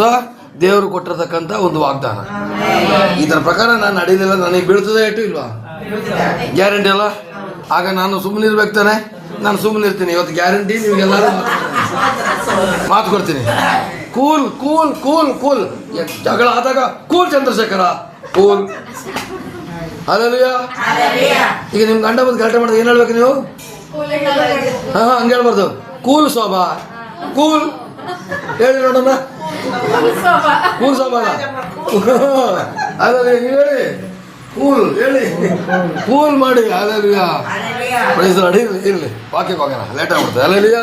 ದೇವರು ಕೊಟ್ಟಿರ್ತಕ್ಕಂಥ ಒಂದು ವಾಗ್ದಾನ. ಇದರ ಪ್ರಕಾರ ನಾನು ನಡೀಲಿಲ್ಲ, ನನಗೆ ಬೀಳ್ತದೆ ಏಟು ಇಲ್ವಾ? ಗ್ಯಾರಂಟಿ ಅಲ್ಲ. ಆಗ ನಾನು ಸುಮ್ಮನೆ ಇರ್ಬೇಕು ತಾನೆ. ನಾನು ಸುಮ್ಮನೆ ಇರ್ತೀನಿ. ಇವತ್ತು ಗ್ಯಾರಂಟಿ ನಿಮಗೆಲ್ಲರೂ ಮಾತು ಕೊಡ್ತೀನಿ. Cool cool cool cool. ಜಗಳ ಆದಾಗ ಕೂಲ್ ಚಂದ್ರಶೇಖರ ಕೂಲ್. ಅಲ್ಲಯ್ಯ. ಈಗ ನಿಮ್ಮ ಗಂಡ ಬಂದು ಗಲಾಟೆ ಮಾಡಿದಾಗ ಏನು ಹೇಳ್ಬೇಕು ನೀವು? ಹಾಂ, ಹಂಗೆ ಹೇಳ್ಬಾರ್ದು. ಕೂಲ್ ಶೋಭಾ, ಕೂಲ್ ಹೇಳಿ ನೋಡೋಣ. ಕೂಲ್ ಶೋಭಾ ಅಲ್ಲ, ನೀವು ಹೇಳಿ ಕೂಲ್ ಹೇಳಿ, ಕೂಲ್ ಮಾಡಿ. ಅಲ್ಲಯ್ಯ. Praise lord. ಇರಲಿ, ವಾಕ್ಯಕ್ಕೆ ಹೋಗೋಣ, ಲೇಟ್ ಆಗ್ಬಿಡ್ತದೆ. ಅಲ್ಲಯ್ಯ.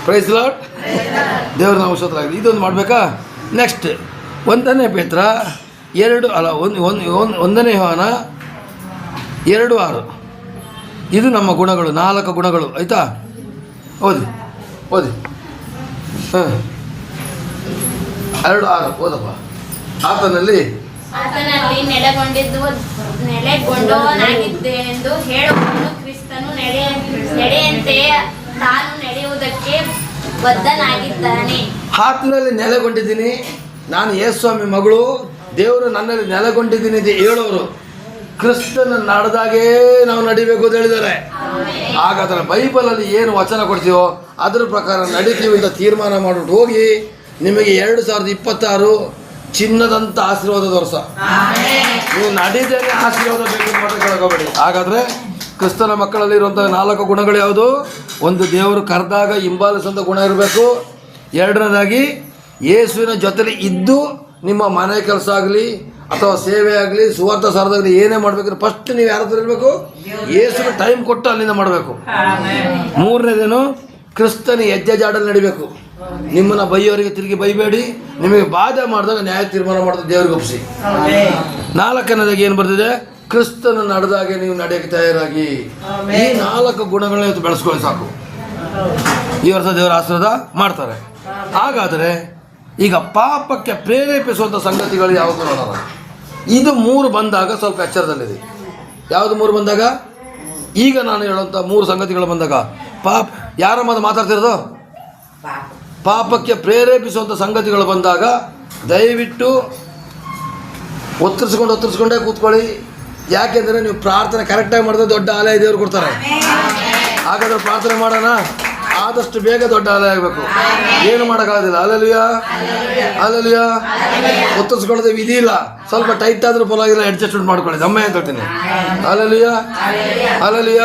Praise lord. ದೇವ್ರ ನಾಮ ಸ್ತೋತ್ರ ಆಗಲಿ. ಇದೊಂದು ಮಾಡಬೇಕಾ? ನೆಕ್ಸ್ಟ್ 1ನೇ ಪೇತ್ರ 1ನೇ ಯೋಹಾನ 2:6. ಇದು ನಮ್ಮ ಗುಣಗಳು, 4 ಗುಣಗಳು. ಆಯಿತಾ? ಓದಿ. ಹಾಂ, 2:6 ಓದಪ್ಪ. ಆತನಲ್ಲಿ ನೆಲೆಗೊಂಡವನಾಗಿದ್ದೆನೆಂದು ಹೇಳುವನು ಕ್ರಿಸ್ತನು ನಡೆಯಂತೆಯೇ ತಾನು ನಡೆಯುವುದಕ್ಕೆ ಬದ್ಧನಾಗಿದ್ದಾನೆ. ಆತನಲ್ಲಿ ನೆಲೆಗೊಂಡಿದ್ದೀನಿ, ನಾನು ಯೇಸುಸ್ವಾಮಿ ಮಗಳು, ದೇವರು ನನ್ನಲ್ಲಿ ನೆಲೆಗೊಂಡಿದ್ದೀನಿ ಅಂತ ಹೇಳೋರು ಕ್ರಿಸ್ತನ ನಡೆದಾಗೇ ನಾವು ನಡಿಬೇಕು ಅಂತ ಹೇಳಿದ್ದಾರೆ. ಹಾಗಾದ್ರೆ ಬೈಬಲಲ್ಲಿ ಏನು ವಚನ ಕೊಡ್ತೀವೋ ಅದ್ರ ಪ್ರಕಾರ ನಡಿತೀವಿ ಅಂತ ತೀರ್ಮಾನ ಮಾಡಿಬಿಟ್ಟು ಹೋಗಿ. ನಿಮಗೆ 2026 ಚಿನ್ನದಂಥ ಆಶೀರ್ವಾದದ ವರ್ಷ. ನೀವು ನಡೀದೇನೆ ಆಶೀರ್ವಾದ ಬೇಕು ಅಂತ ಕೇಳ್ಕೋಬೇಡಿ. ಹಾಗಾದರೆ ಕ್ರಿಸ್ತನ ಮಕ್ಕಳಲ್ಲಿ ಇರುವಂಥ 4 ಗುಣಗಳು ಯಾವುದು? ಒಂದು, ದೇವರು ಕರೆದಾಗ ಹಿಂಬಾಲಿಸುವಂಥ ಗುಣ ಇರಬೇಕು. 2ನೇದಾಗಿ, ಯೇಸುವಿನ ಜೊತೆಲಿ ಇದ್ದು ನಿಮ್ಮ ಮನೆ ಕೆಲಸ ಆಗಲಿ ಅಥವಾ ಸೇವೆ ಆಗಲಿ ಸುವಾರ್ಥ ಸಾರದಾಗಲಿ ಏನೇ ಮಾಡಬೇಕಂದ್ರೆ ಫಸ್ಟ್ ನೀವು ಯಾರ ಹತ್ರ ಇರಬೇಕು? ಯೇಸುವಿನ ಟೈಮ್ ಕೊಟ್ಟು ಅಲ್ಲಿಂದ ಮಾಡಬೇಕು. 3ನೇದೇನು? ಕ್ರಿಸ್ತನ ಹೆಜ್ಜೆ ಜಾಡಲ್ಲಿ ನಡಿಬೇಕು. ನಿಮ್ಮನ್ನು ಬೈಯೋರಿಗೆ ತಿರುಗಿ ಬೈಬೇಡಿ. ನಿಮಗೆ ಬಾಧೆ ಮಾಡಿದಾಗ ನ್ಯಾಯ ತೀರ್ಮಾನ ಮಾಡಿದ ದೇವ್ರಿಗೆ ಒಪ್ಪಿಸಿ. 4ನೇದಾಗಿ ಏನು ಬರ್ತಿದೆ? ಕ್ರಿಸ್ತನ ನಡೆದಾಗೆ ನೀವು ನಡೆಯಕ್ಕೆ ತಯಾರಾಗಿ. ಈ 4 ಗುಣಗಳನ್ನ ಇವತ್ತು ಬೆಳೆಸ್ಕೊಳ್ಳಿ ಸಾಕು. ಈ ವರ್ಷ ದೇವರ ಆಶೀರ್ವಾದ ಮಾಡ್ತಾರೆ. ಹಾಗಾದರೆ ಈಗ ಪಾಪಕ್ಕೆ ಪ್ರೇರೇಪಿಸುವಂಥ ಸಂಗತಿಗಳು ಯಾವುದು ನೋಡೋಣ. ಇದು 3 ಬಂದಾಗ ಸ್ವಲ್ಪ ಎಚ್ಚರದಲ್ಲಿದೆ. ಯಾವುದು 3 ಬಂದಾಗ? ಈಗ ನಾನು ಹೇಳುವಂಥ 3 ಸಂಗತಿಗಳು ಬಂದಾಗ ಯಾರಮ್ಮ ಮಾತಾಡ್ತಿರೋದು? ಪಾಪಕ್ಕೆ ಪ್ರೇರೇಪಿಸುವಂಥ ಸಂಗತಿಗಳು ಬಂದಾಗ ದಯವಿಟ್ಟು ಒತ್ತರಿಸ್ಕೊಂಡೇ ಕೂತ್ಕೊಳ್ಳಿ. ಯಾಕೆಂದರೆ ನೀವು ಪ್ರಾರ್ಥನೆ ಕರೆಕ್ಟಾಗಿ ಮಾಡಿದ್ರೆ ದೊಡ್ಡ ಆಲಯ ದೇವರು ಕೊಡ್ತಾರೆ. ಹಾಗಾದ್ರೆ ಪ್ರಾರ್ಥನೆ ಮಾಡೋಣ. ಆದಷ್ಟು ಬೇಗ ದೊಡ್ಡ ಆಲಯ ಆಗಬೇಕು. ಏನು ಮಾಡೋಕ್ಕಾಗೋದಿಲ್ಲ. ಅಲ್ಲಲ್ಲಿಯ ಒತ್ತರಿಸ್ಕೊಳ್ಳೋದೇ ವಿಧಿ ಇಲ್ಲ. ಸ್ವಲ್ಪ ಟೈಟ್ ಆದರೂ ಪರವಾಗಿಲ್ಲ, ಅಡ್ಜಸ್ಟ್ಮೆಂಟ್ ಮಾಡ್ಕೊಳ್ಳಿ. ಅಮ್ಮ ಅಂತ ಹೇಳ್ತೀನಿ. ಅಲ್ಲಲ್ಲಿಯ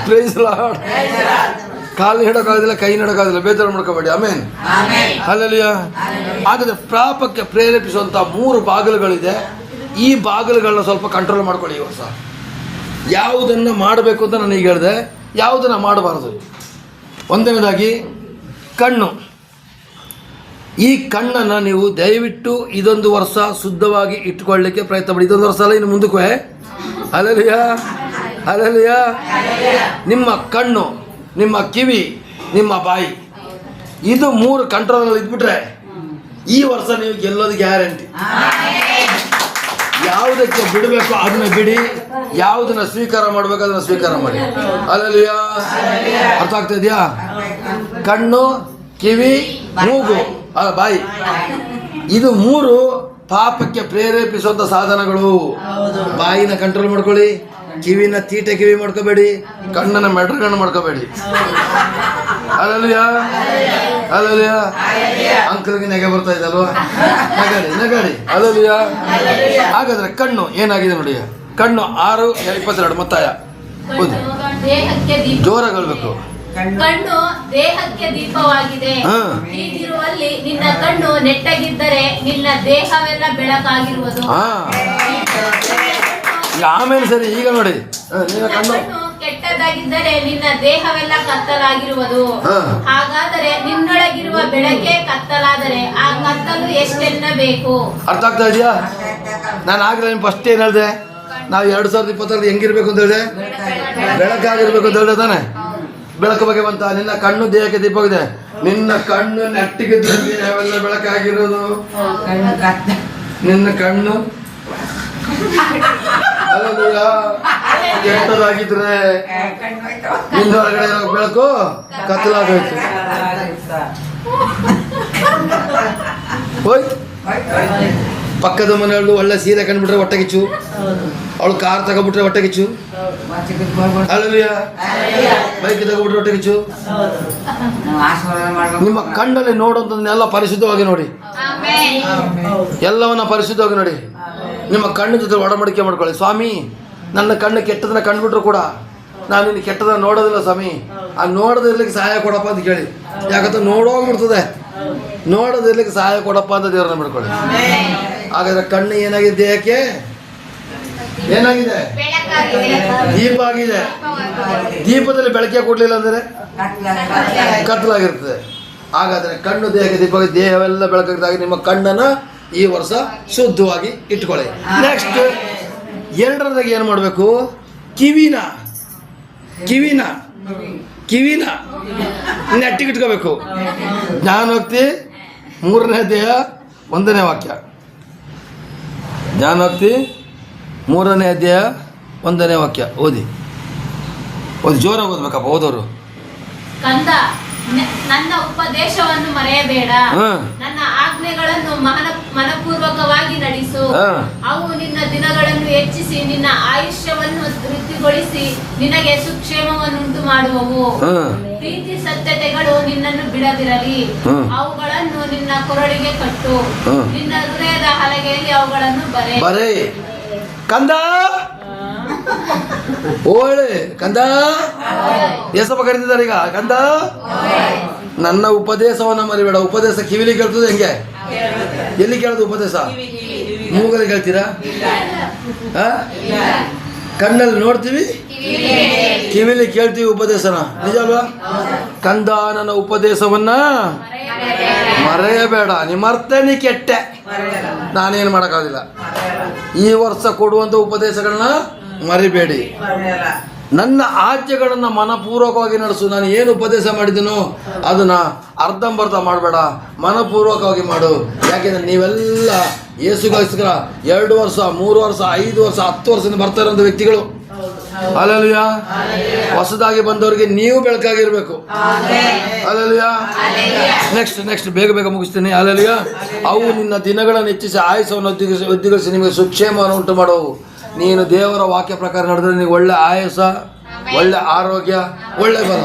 ಪ್ಲೀಸ್ ಲಾರ್ಡ್. ಕಾಲು ಹಿಡೋಕ್ಕಾಗೋದಿಲ್ಲ, ಕೈ ಹಿಡೋಕ್ಕಾಗೋದಿಲ್ಲ, ಬೇಜಾರು ಮಾಡ್ಕೋಬೇಡಿ. ಆಮೇನ್. ಅಲ್ಲಲ್ಲಿಯ. ಹಾಗಾದ್ರೆ ಪಾಪಕ್ಕೆ ಪ್ರೇರೇಪಿಸುವಂಥ 3 ಬಾಗಿಲುಗಳಿದೆ. ಈ ಬಾಗಿಲುಗಳನ್ನ ಸ್ವಲ್ಪ ಕಂಟ್ರೋಲ್ ಮಾಡ್ಕೊಳ್ಳಿ ಈ ವರ್ಷ. ಯಾವುದನ್ನು ಮಾಡಬೇಕು ಅಂತ ನಾನು ಈಗ ಹೇಳಿದೆ, ಯಾವುದನ್ನು ಮಾಡಬಾರ್ದು. ಒಂದನೇದಾಗಿ ಕಣ್ಣು. ಈ ಕಣ್ಣನ್ನು ನೀವು ದಯವಿಟ್ಟು ಇದೊಂದು ವರ್ಷ ಶುದ್ಧವಾಗಿ ಇಟ್ಕೊಳ್ಳಿಕ್ಕೆ ಪ್ರಯತ್ನ ಪಡಿ. ಇದೊಂದು ವರ್ಷ ಅಲ್ಲ, ಇನ್ನು ಮುಂದಕ್ಕೂ. ಅಲ್ಲಲ್ಲಿಯ. ನಿಮ್ಮ ಕಣ್ಣು, ನಿಮ್ಮ ಕಿವಿ, ನಿಮ್ಮ ಬಾಯಿ, ಇದು 3 ಕಂಟ್ರೋಲಲ್ಲಿ ಇದ್ಬಿಟ್ರೆ ಈ ವರ್ಷ ನೀವು ಗೆಲ್ಲೋದು ಗ್ಯಾರಂಟಿ. ಯಾವುದಕ್ಕೆ ಬಿಡಬೇಕು ಅದನ್ನ ಬಿಡಿ, ಯಾವುದನ್ನ ಸ್ವೀಕಾರ ಮಾಡಬೇಕು ಅದನ್ನ ಸ್ವೀಕಾರ ಮಾಡಿ. ಅಲ್ಲಲ್ಲಿಯ. ಅರ್ಥ ಆಗ್ತಾ ಇದೆಯಾ? ಕಣ್ಣು, ಕಿವಿ, ಮೂಗು, ಬಾಯಿ, ಇದು 3 ಪಾಪಕ್ಕೆ ಪ್ರೇರೇಪಿಸುವಂಥ ಸಾಧನಗಳು. ಬಾಯಿನ ಕಂಟ್ರೋಲ್ ಮಾಡ್ಕೊಳ್ಳಿ, ಕಿವಿನ ತೀಟೆ ಕಿವಿ ಮಾಡ್ಕೋಬೇಡಿ, ಕಣ್ಣನ್ನ ಮೆಟ್ರಗಣ್ಣು ಮಾಡ್ಕೋಬೇಡಿ. ಅಲ್ಲಲ್ಲಿಯ. ಅಂಕಲ್ಗೆ ನೆಗೆ ಬರ್ತಾ ಇದೆ ಅಲ್ವಾ? ನಗಾಡಿ. ಅಲ್ಲಲ್ಲಿಯ. ಹಾಗಾದ್ರೆ ಕಣ್ಣು ಏನಾಗಿದೆ ನೋಡಿ. ಕಣ್ಣು 6:22 ಮತ್ತಾಯ ಜೋರಾಗಿ ಹೇಳ್ಬೇಕು. ಕಣ್ಣು ದೇಹಕ್ಕೆ ದೀಪವಾಗಿದೆ. ಹೀಗಿರುವಲ್ಲಿ ನಿನ್ನ ಕಣ್ಣು ನೆಟ್ಟಗಿದ್ದರೆ ನಿನ್ನ ದೇಹವೆಲ್ಲ ಬೆಳಕಾಗಿರುವುದು. ಆಮೇಲೆ ಸರಿ, ಈಗ ನೋಡಿ. ಕಣ್ಣು ಕೆಟ್ಟದಾಗಿದ್ದರೆ ನಿನ್ನ ದೇಹವೆಲ್ಲ ಕತ್ತಲಾಗಿರುವುದು. ಹಾಗಾದರೆ ನಿನ್ನೊಳಗಿರುವ ಬೆಳಕೆ ಕತ್ತಲಾದರೆ ಆ ಕತ್ತಲು ಎಷ್ಟೆನ್ನಬೇಕು. ಅರ್ಥ ಆಗ್ತಾ ಇದೆಯಾ? ನಾನು ಆಗ್ಲೇ ಫಸ್ಟ್ ಏನು ಹೇಳಿದೆ? ನಾವು 2022 ಹೆಂಗಿರ್ಬೇಕು ಅಂತ ಹೇಳಿದೆ? ಬೆಳಕಾಗಿರ್ಬೇಕು ಅಂತ ಹೇಳಿದೆ ತಾನೆ? ಬೆಳಕು ಬಗ್ಗೆ ಬಂತ. ನಿನ್ನ ಕಣ್ಣು ದೇಹಕ್ಕೆ ದೀಪವಾಗಿದೆ. ನಿನ್ನ ಕಣ್ಣು ನೆಟ್ಟಿಗಿದ್ರೆ ದೇಹವೆಲ್ಲ ಬೆಳಕಾಗಿರೋದು. ನಿನ್ನ ಕಣ್ಣು ಕೆಟ್ಟದಾಗಿದ್ರೆ ನಿನ್ನ ಹೊರಗಡೆ ಇರೋ ಬೆಳಕು ಕತ್ತಲಾಗೋಯ್ತು. ಹೋಯ್ತು. ಪಕ್ಕದ ಮನೆಯವ್ಳು ಒಳ್ಳೆ ಸೀರೆ ಕಂಡುಬಿಟ್ರೆ ಹೊಟ್ಟೆ ಕಿಚ್ಚು, ಅವಳು ಕಾರ್ ತಗೊಬಿಟ್ರೆ ಹೊಟ್ಟೆ ಕಿಚ್ಚು. ಅಲ್ಲಲ್ಲಿಯ. ಬೈಕ್ ತಗೊಬಿಟ್ರೆ ಹೊಟ್ಟೆ ಕಿಚ್ಚು. ನಿಮ್ಮ ಕಣ್ಣಲ್ಲಿ ನೋಡುವಂಥದ್ದನ್ನೆಲ್ಲ ಪರಿಶುದ್ಧವಾಗಿ ನೋಡಿ. ಎಲ್ಲವನ್ನ ಪರಿಶುದ್ಧವಾಗಿ ನೋಡಿ. ನಿಮ್ಮ ಕಣ್ಣು ಜೊತೆ ಒಡಂಬಡಿಕೆ ಮಾಡ್ಕೊಳ್ಳಿ. ಸ್ವಾಮಿ, ನನ್ನ ಕಣ್ಣು ಕೆಟ್ಟದನ್ನ ಕಂಡುಬಿಟ್ರು ಕೂಡ ನಾನು ಇನ್ನು ಕೆಟ್ಟದನ್ನ ನೋಡೋದಿಲ್ಲ ಸ್ವಾಮಿ, ಆ ನೋಡೋದಿರ್ಲಿಕ್ಕೆ ಸಹಾಯ ಕೊಡಪ್ಪ ಅಂತ ಕೇಳಿ. ಯಾಕಂತ ನೋಡೋಗ್ಬಿಡ್ತದೆ. ನೋಡೋದಿರ್ಲಿಕ್ಕೆ ಸಹಾಯ ಕೊಡಪ್ಪ ಅಂತ ದೇವರನ್ನ ಬಿಡ್ಕೊಳ್ಳಿ. ಹಾಗಾದ್ರೆ ಕಣ್ಣು ಏನಾಗಿದೆ? ದೇಹಕ್ಕೆ ಏನಾಗಿದೆ? ದೀಪ ಆಗಿದೆ. ದೀಪದಲ್ಲಿ ಬೆಳಕೆ ಕೊಡ್ಲಿಲ್ಲ ಅಂದರೆ ಕತ್ತಲಾಗಿರ್ತದೆ. ಹಾಗಾದ್ರೆ ಕಣ್ಣು ದೇಹಕ್ಕೆ ದೀಪ, ದೇಹವೆಲ್ಲ ಬೆಳಕಾಗಿದ್ದಾಗ ನಿಮ್ಮ ಕಣ್ಣನ್ನು ಈ ವರ್ಷ ಶುದ್ಧವಾಗಿ ಇಟ್ಕೊಳ್ಳಿ. ನೆಕ್ಸ್ಟ್ 2ನೇದಾಗಿ ಏನು ಮಾಡಬೇಕು? ಕಿವಿನ ನೆಟ್ಟಿಗೆ ಇಟ್ಕೋಬೇಕು. ಜ್ಞಾನೋಕ್ತಿ 3ನೇ ಅಧ್ಯಾಯ 1ನೇ ವಾಕ್ಯ. ಜ್ಞಾನೋಕ್ತಿ 3ನೇ ಅಧ್ಯಾಯ 1ನೇ ವಾಕ್ಯ ಓದಿ ಜೋರಾಗಿ ಓದ್ಬೇಕಪ್ಪ ಓದೋರು. ಕಂದ, ನನ್ನ ಉಪದೇಶವನ್ನು ಮರೆಯಬೇಡ. ನನ್ನ ಆಜ್ಞೆಗಳನ್ನು ಮನಪೂರ್ವಕವಾಗಿ ನಡೆಸು. ಅವು ನಿನ್ನ ದಿನಗಳನ್ನು ಹೆಚ್ಚಿಸಿ ನಿನ್ನ ಆಯುಷ್ಯವನ್ನು ವೃದ್ಧಿಗೊಳಿಸಿ ನಿನಗೆ ಸುಕ್ಷೇಮವನ್ನುಂಟು ಮಾಡುವವು. ಪ್ರೀತಿ ಸತ್ಯತೆಗಳು ನಿನ್ನನ್ನು ಬಿಡದಿರಲಿ. ಅವುಗಳನ್ನು ನಿನ್ನ ಕೊರಳಿಗೆ ಕಟ್ಟು. ನಿನ್ನ ಹೃದಯದ ಹಲಗೆಯಲ್ಲಿ ಅವುಗಳನ್ನು ಬರೆ. ಕಂದ, ಓಳೆ ಕಂದ, ಏಸಪ್ಪ ಕರೀತಿದ್ದಾರೆ ಈಗ. ಕಂದ, ನನ್ನ ಉಪದೇಶವನ್ನ ಮರಿಬೇಡ. ಉಪದೇಶ ಕಿವಿಲಿ ಕೇಳ್ತದೆ. ಹೆಂಗೆ? ಎಲ್ಲಿ ಕೇಳೋದು ಉಪದೇಶ? ಮೂಗಲ್ಲಿ ಕೇಳ್ತೀರಾ? ಕಣ್ಣಲ್ಲಿ ನೋಡ್ತೀವಿ, ಕಿವಿಲಿ ಕೇಳ್ತೀವಿ ಉಪದೇಶನ. ನಿಜ ಅಲ್ವಾ? ಕಂದ ನನ್ನ ಉಪದೇಶವನ್ನ ಮರೆಯಬೇಡ. ನೀ ಮರ್ತೆ ನೀ ಕೆಟ್ಟೆ, ನಾನೇನು ಮಾಡೋಕ್ಕಾಗಿಲ್ಲ. ಈ ವರ್ಷ ಕೊಡುವಂಥ ಉಪದೇಶಗಳನ್ನ ಮರಿಬೇಡಿ. ನನ್ನ ಆಜ್ಞೆಗಳನ್ನು ಮನಪೂರ್ವಕವಾಗಿ ನಡೆಸು. ನಾನು ಏನು ಉಪದೇಶ ಮಾಡಿದ್ದೀನೋ ಅದನ್ನು ಅರ್ಧಂಬರ್ಧ ಮಾಡಬೇಡ, ಮನಪೂರ್ವಕವಾಗಿ ಮಾಡು. ಯಾಕೆಂದರೆ ನೀವೆಲ್ಲ ಯೇಸುಗೋಸ್ಕರ 2 ವರ್ಷ 3 ವರ್ಷ 5 ವರ್ಷ 10 ವರ್ಷದಿಂದ ಬರ್ತಾ ಇರೋಂಥ ವ್ಯಕ್ತಿಗಳು. ಹಲ್ಲೆಲೂಯಾ. ಹೊಸದಾಗಿ ಬಂದವರಿಗೆ ನೀವು ಬೆಳಕಾಗಿರ್ಬೇಕು. ಹಲ್ಲೆಲೂಯಾ. ನೆಕ್ಸ್ಟ್ ಬೇಗ ಮುಗಿಸ್ತೀನಿ. ಹಲ್ಲೆಲೂಯಾ. ಅವು ನಿನ್ನ ದಿನಗಳನ್ನು ಹೆಚ್ಚಿಸಿ ಆಯುಸವನ್ನು ಉದ್ದಿಗಿಸಿ ನಿಮಗೆ ಸುಕ್ಷೇಮವನ್ನು ಉಂಟು ಮಾಡುವು. ನೀನು ದೇವರ ವಾಕ್ಯ ಪ್ರಕಾರ ನಡೆದ್ರೆ ನಿನಗೆ ಒಳ್ಳೆ ಆಯುಸ, ಒಳ್ಳೆ ಆರೋಗ್ಯ, ಒಳ್ಳೆ ಬಲ.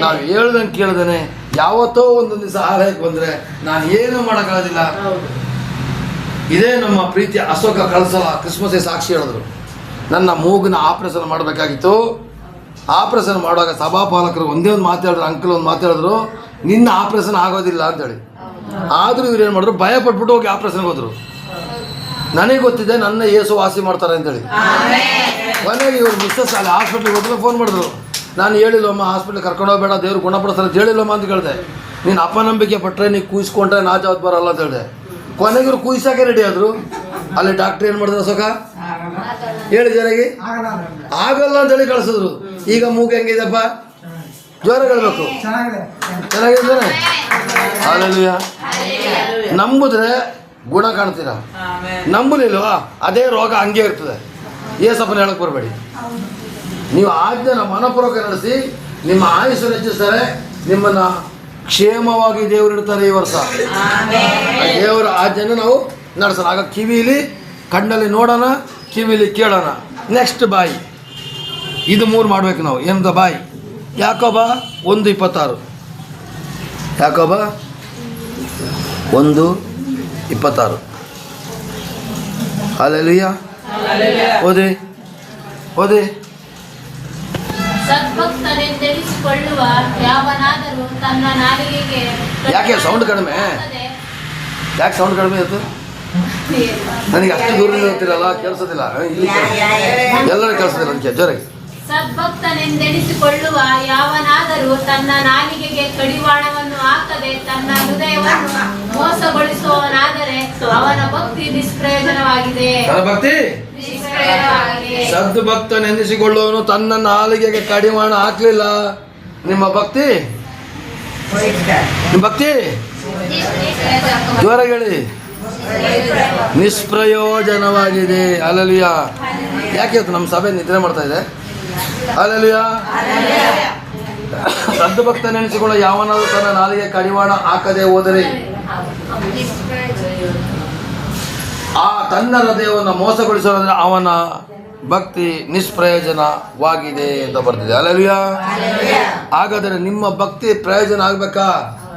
ನಾವು ಹೇಳ್ದಂಗೆ ಕೇಳ್ದೇನೆ ಯಾವತ್ತೋ ಒಂದೊಂದು ದಿವಸ ಆಲಯಕ್ಕೆ ಬಂದರೆ ನಾನು ಏನು ಮಾಡೋಕ್ಕಾಗೋದಿಲ್ಲ. ಇದೇ ನಮ್ಮ ಪ್ರೀತಿಯ ಅಶೋಕ ಕಳಸಲ ಕ್ರಿಸ್ಮಸ್ಗೆ ಸಾಕ್ಷಿ ಹೇಳಿದ್ರು. ನನ್ನ ಮೂಗಿನ ಆಪ್ರೇಷನ್ ಮಾಡಬೇಕಾಗಿತ್ತು. ಆಪ್ರೇಷನ್ ಮಾಡುವಾಗ ಸಭಾಪಾಲಕರು ಒಂದೇ ಒಂದು ಮಾತಾಡಿದ್ರು, ಅಂಕಲ್ ಒಂದು ಮಾತಾಡಿದ್ರು, ನಿನ್ನ ಆಪ್ರೇಷನ್ ಆಗೋದಿಲ್ಲ ಅಂತೇಳಿ. ಆದರೂ ಇವ್ರು ಏನು ಮಾಡಿದ್ರು, ಭಯ ಪಟ್ಬಿಟ್ಟು ಹೋಗಿ ಆಪ್ರೇಷನ್ಗೆ ಹೋದರು. ನನಗೆ ಗೊತ್ತಿದೆ ನನ್ನ ಏಸು ವಾಸಿ ಮಾಡ್ತಾರೆ ಅಂತೇಳಿ. ಕೊನೆಗೆ ಇವ್ರು ಮಿಸ್ಸಸ್ ಅಲ್ಲಿ ಹಾಸ್ಪಿಟ್ಲಿಗೆ ಹೋದ್ರೆ ಫೋನ್ ಮಾಡಿದ್ರು. ನಾನು ಹೇಳಿಲ್ಲಮ್ಮ ಹಾಸ್ಪಿಟ್ಲಿಗೆ ಕರ್ಕೊಂಡು ಹೋಗಬೇಡ, ದೇವ್ರು ಗುಣಪಡಿಸ್ತಾರೆ ಅಂತ ಹೇಳಿಲ್ಲಮ್ಮ ಅಂತ ಹೇಳಿದೆ. ನೀನು ಅಪನಂಬಿಕೆ ಪಟ್ಟರೆ ನೀನು ಕೂಯಿಸ್ಕೊಂಡ್ರೆ ನಾ ಜವಾಬ್ ಬರಲ್ಲ ಅಂತ ಹೇಳಿದೆ. ಕೊನೆಗೆ ಇವ್ರು ಕೂಯಿಸೋಕೆ ರೆಡಿ ಆದರು. ಅಲ್ಲಿ ಡಾಕ್ಟ್ರ್ ಏನು ಮಾಡಿದ್ರು, ಅಶೋಕ ಹೇಳಿ ಜೊತೆಗೆ ಆಗಲ್ಲ ಅಂತೇಳಿ ಕಳಿಸಿದ್ರು. ಈಗ ಮೂಗು ಹೆಂಗಿದೆಪ್ಪ? ಜ್ವರ ಹೇಳ್ಬೇಕು. ಚೆನ್ನಾಗಿದೆ. ಹಲ್ಲೆಲೂಯಾ. ನಂಬಿದ್ರೆ ಗುಣ ಕಾಣ್ತೀರಾ, ನಂಬಲಿಲ್ವಾ ಅದೇ ರೋಗ ಹಂಗೆ ಇರ್ತದೆ. ಏಸಪ್ಪನ ಹೇಳಕ್ಕೆ ಬರಬೇಡಿ. ನೀವು ಆಜ್ಞೆನ ಮನಪೂರ್ವಕ ನಡೆಸಿ ನಿಮ್ಮ ಆಯುಷ್ಯ ಹೆಚ್ಚಿಸ್ತಾರೆ, ನಿಮ್ಮನ್ನು ಕ್ಷೇಮವಾಗಿ ದೇವರು ಇಡ್ತಾರೆ. ಈ ವರ್ಷ ದೇವರ ಆಜ್ಞೆನ ನಾವು ನಡೆಸೋಣ. ಆಗ ಕಿವಿಲಿ ಕಣ್ಣಲ್ಲಿ ನೋಡೋಣ, ಕಿವಿಲಿ ಕೇಳೋಣ. ನೆಕ್ಸ್ಟ್ ಬಾಯಿ, ಇದು 3 ಮಾಡಬೇಕು ನಾವು. ಏನಂತ ಬಾಯಿ? ಯಾಕೋಬ 1:26. ಯಾಕೋಬ 1:26. ಹಲ್ಲೆಲೂಯಾ. ಓದಿ. ಸದ್ಭಕ್ತನೆಂದೆನಿಸಿಕೊಳ್ಳುವ ಯಾವನಾದರೂ ತನ್ನ ನಾಲಿಗೆಗೆ ಯಾಕೆ ಸೌಂಡ್ ಕಡಿಮೆ? ಯಾಕೆ ಸೌಂಡ್ ಕಡಿಮೆ ಇತ್ತು? ನನಗೆ ಅಷ್ಟು ದೂರದಿಂದ ಗೊತ್ತಿರಲ್ಲ, ಕೇಳಿಸೋದಿಲ್ಲ. ಇಲ್ಲಿ ಎಲ್ಲರೂ ಕೇಳಿಸೋದಿಲ್ಲ. ಅದಕ್ಕೆ ಜೋರಾಗಿ. ಸದ್ಭಕ್ತನೆಂದೆನಿಸಿಕೊಳ್ಳುವ ಯಾವನಾದರೂ ತನ್ನ ನಾಲಿಗೆಗೆ ಕಡಿವಾಣವನ್ನು ಹಾಕದೆ ತನ್ನ ಹೃದಯವನ್ನು ಮೋಸಗೊಳಿಸುವವನಾದರೆ ಅವನ ಭಕ್ತಿ ನಿಷ್ಪ್ರಯೋಜನವಾಗಿದೆ. ಸದ್ಭಕ್ತನೆಂದಿಸಿಕೊಳ್ಳುವವನು ತನ್ನ ನಾಲಿಗೆಗೆ ಕಡಿವಾಣ ಹಾಕಲಿಲ್ಲ. ನಿಮ್ಮ ಭಕ್ತಿ ಜೋರಾಗಿ ಹೇಳಿ, ನಿಷ್ಪ್ರಯೋಜನವಾಗಿದೆ. ಹಲ್ಲೆಲೂಯಾ. ಯಾಕೆ ಇವತ್ತು ನಮ್ಮ ಸಭೆ ನಿದ್ರೆ ಮಾಡ್ತಾ ಇದೆ? ಹಲ್ಲೆಲೂಯಾ. ಸದ್ಭಕ್ತನೆನಿಸಿಕೊಳ್ಳೋ ಯಾವನಾದರೂ ತನ್ನ ನಾಲಿಗೆ ಕಡಿವಾಣ ಹಾಕದೆ ಹೋದರೆ ಆ ತನ್ನ ಹೃದಯವನ್ನು ಮೋಸಗೊಳಿಸೋದಂದ್ರೆ ಅವನ ಭಕ್ತಿ ನಿಷ್ಪ್ರಯೋಜನವಾಗಿದೆ ಅಂತ ಬರ್ತಿದೆ. ಹಲ್ಲೆಲೂಯಾ. ಹಾಗಾದರೆ ನಿಮ್ಮ ಭಕ್ತಿ ಪ್ರಯೋಜನ ಆಗಬೇಕಾ?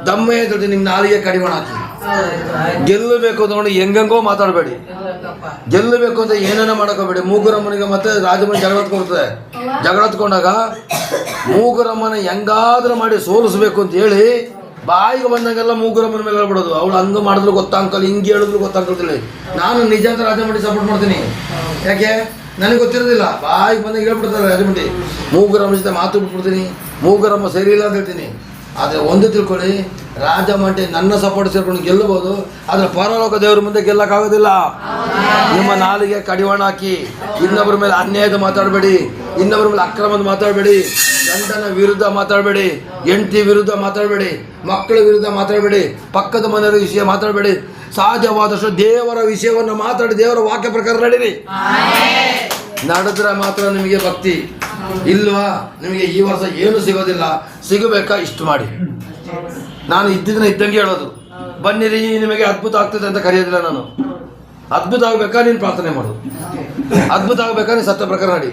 ದಮ್ಮೆ ಜೊತೆ ನಿಮ್ಮ ನಾಲಿಗೆ ಕಡಿವಾಣ ಹಾಕಿ. ಗೆಲ್ಲಬೇಕು ನೋಡಿ ಹೆಂಗೋ ಮಾತಾಡಬೇಡಿ. ಗೆಲ್ಲಬೇಕು ಅಂತ ಏನೇನೋ ಮಾಡೋಕೋಬೇಡಿ. ಮೂಗುರಮ್ಮನಿಗೆ ಮತ್ತೆ ರಾಜಮನೆ ಜಗಳ ಹತ್ಕೊಂಡಾಗ ಮೂಗುರಮ್ಮನ ಹೆಂಗಾದ್ರೂ ಮಾಡಿ ಸೋಲಿಸ್ಬೇಕು ಅಂತ ಹೇಳಿ ಬಾಯಿಗೆ ಬಂದಂಗೆಲ್ಲ ಮೂಗುರಮ್ಮನ ಮೇಲೆ ಹೇಳ್ಬಿಡೋದು. ಅವಳು ಹಂಗೆ ಮಾಡಿದ್ರು ಗೊತ್ತಾಂಕಲ್, ಹಿಂಗೆ ಹೇಳಿದ್ರು ಗೊತ್ತಾಂಕಲ್ತಿಳಿ. ನಾನು ನಿಜ ಅಂತ ರಾಜಮಂಡಿ ಸಪೋರ್ಟ್ ಮಾಡ್ತೀನಿ. ಯಾಕೆ? ನನಗೆ ಗೊತ್ತಿರೋದಿಲ್ಲ. ಬಾಯಿಗೆ ಬಂದಂಗೆ ಹೇಳ್ಬಿಡ್ತಾರೆ ರಾಜಮಂಡಿ. ಮೂಗುರಮ್ಮ ಜೊತೆ ಮಾತು ಬಿಟ್ಬಿಡ್ತೀನಿ, ಮೂಗುರಮ್ಮ ಸರಿ ಇಲ್ಲ ಅಂತ ಹೇಳ್ತೀನಿ. ಆದರೆ ಒಂದು ತಿಳ್ಕೊಳ್ಳಿ, ರಾಜಮಂಡಿ ನನ್ನ ಸಪೋರ್ಟ್ ಸೇರ್ಕೊಂಡು ಗೆಲ್ಲಬಹುದು, ಆದರೆ ಪರಲೋಕ ದೇವರ ಮುಂದೆ ಗೆಲ್ಲಕ್ಕಾಗೋದಿಲ್ಲ. ನಿಮ್ಮ ನಾಲಿಗೆ ಕಡಿವಾಣ ಹಾಕಿ ಇನ್ನೊಬ್ಬರ ಮೇಲೆ ಅನ್ಯಾಯದ ಮಾತಾಡಬೇಡಿ, ಇನ್ನೊಬ್ಬರ ಮೇಲೆ ಅಕ್ರಮದ ಮಾತಾಡಬೇಡಿ, ಗಂಡನ ವಿರುದ್ಧ ಮಾತಾಡಬೇಡಿ, ಹೆಂಡತಿ ವಿರುದ್ಧ ಮಾತಾಡಬೇಡಿ, ಮಕ್ಕಳ ವಿರುದ್ಧ ಮಾತಾಡಬೇಡಿ, ಪಕ್ಕದ ಮನೆಯವರ ವಿಷಯ ಮಾತಾಡಬೇಡಿ. ಸಾಧ್ಯವಾದಷ್ಟು ದೇವರ ವಿಷಯವನ್ನು ಮಾತಾಡಿ ದೇವರ ವಾಕ್ಯ ಪ್ರಕಾರ ನಡೀರಿ. ನಡೆದ್ರೆ ಮಾತ್ರ ನಿಮಗೆ ಭಕ್ತಿ. ಇಲ್ವಾ ನಿಮಗೆ ಈ ವರ್ಷ ಏನು ಸಿಗೋದಿಲ್ಲ. ಸಿಗಬೇಕಾ ಇಷ್ಟು ಮಾಡಿ. ನಾನು ಇದ್ದಿದ್ದನ್ನ ಇದ್ದಂಗೆ ಹೇಳೋದು. ಬನ್ನಿರಿ ನಿಮಗೆ ಅದ್ಭುತ ಆಗ್ತದೆ ಅಂತ ಕರೆಯೋದಿಲ್ಲ ನಾನು. ಅದ್ಭುತ ಆಗಬೇಕಾ ನೀನು ಪ್ರಾರ್ಥನೆ ಮಾಡು, ಅದ್ಭುತ ಆಗಬೇಕಾ ನೀನು ಸತ್ಯ ಪ್ರಕಾರ ನಡಿ.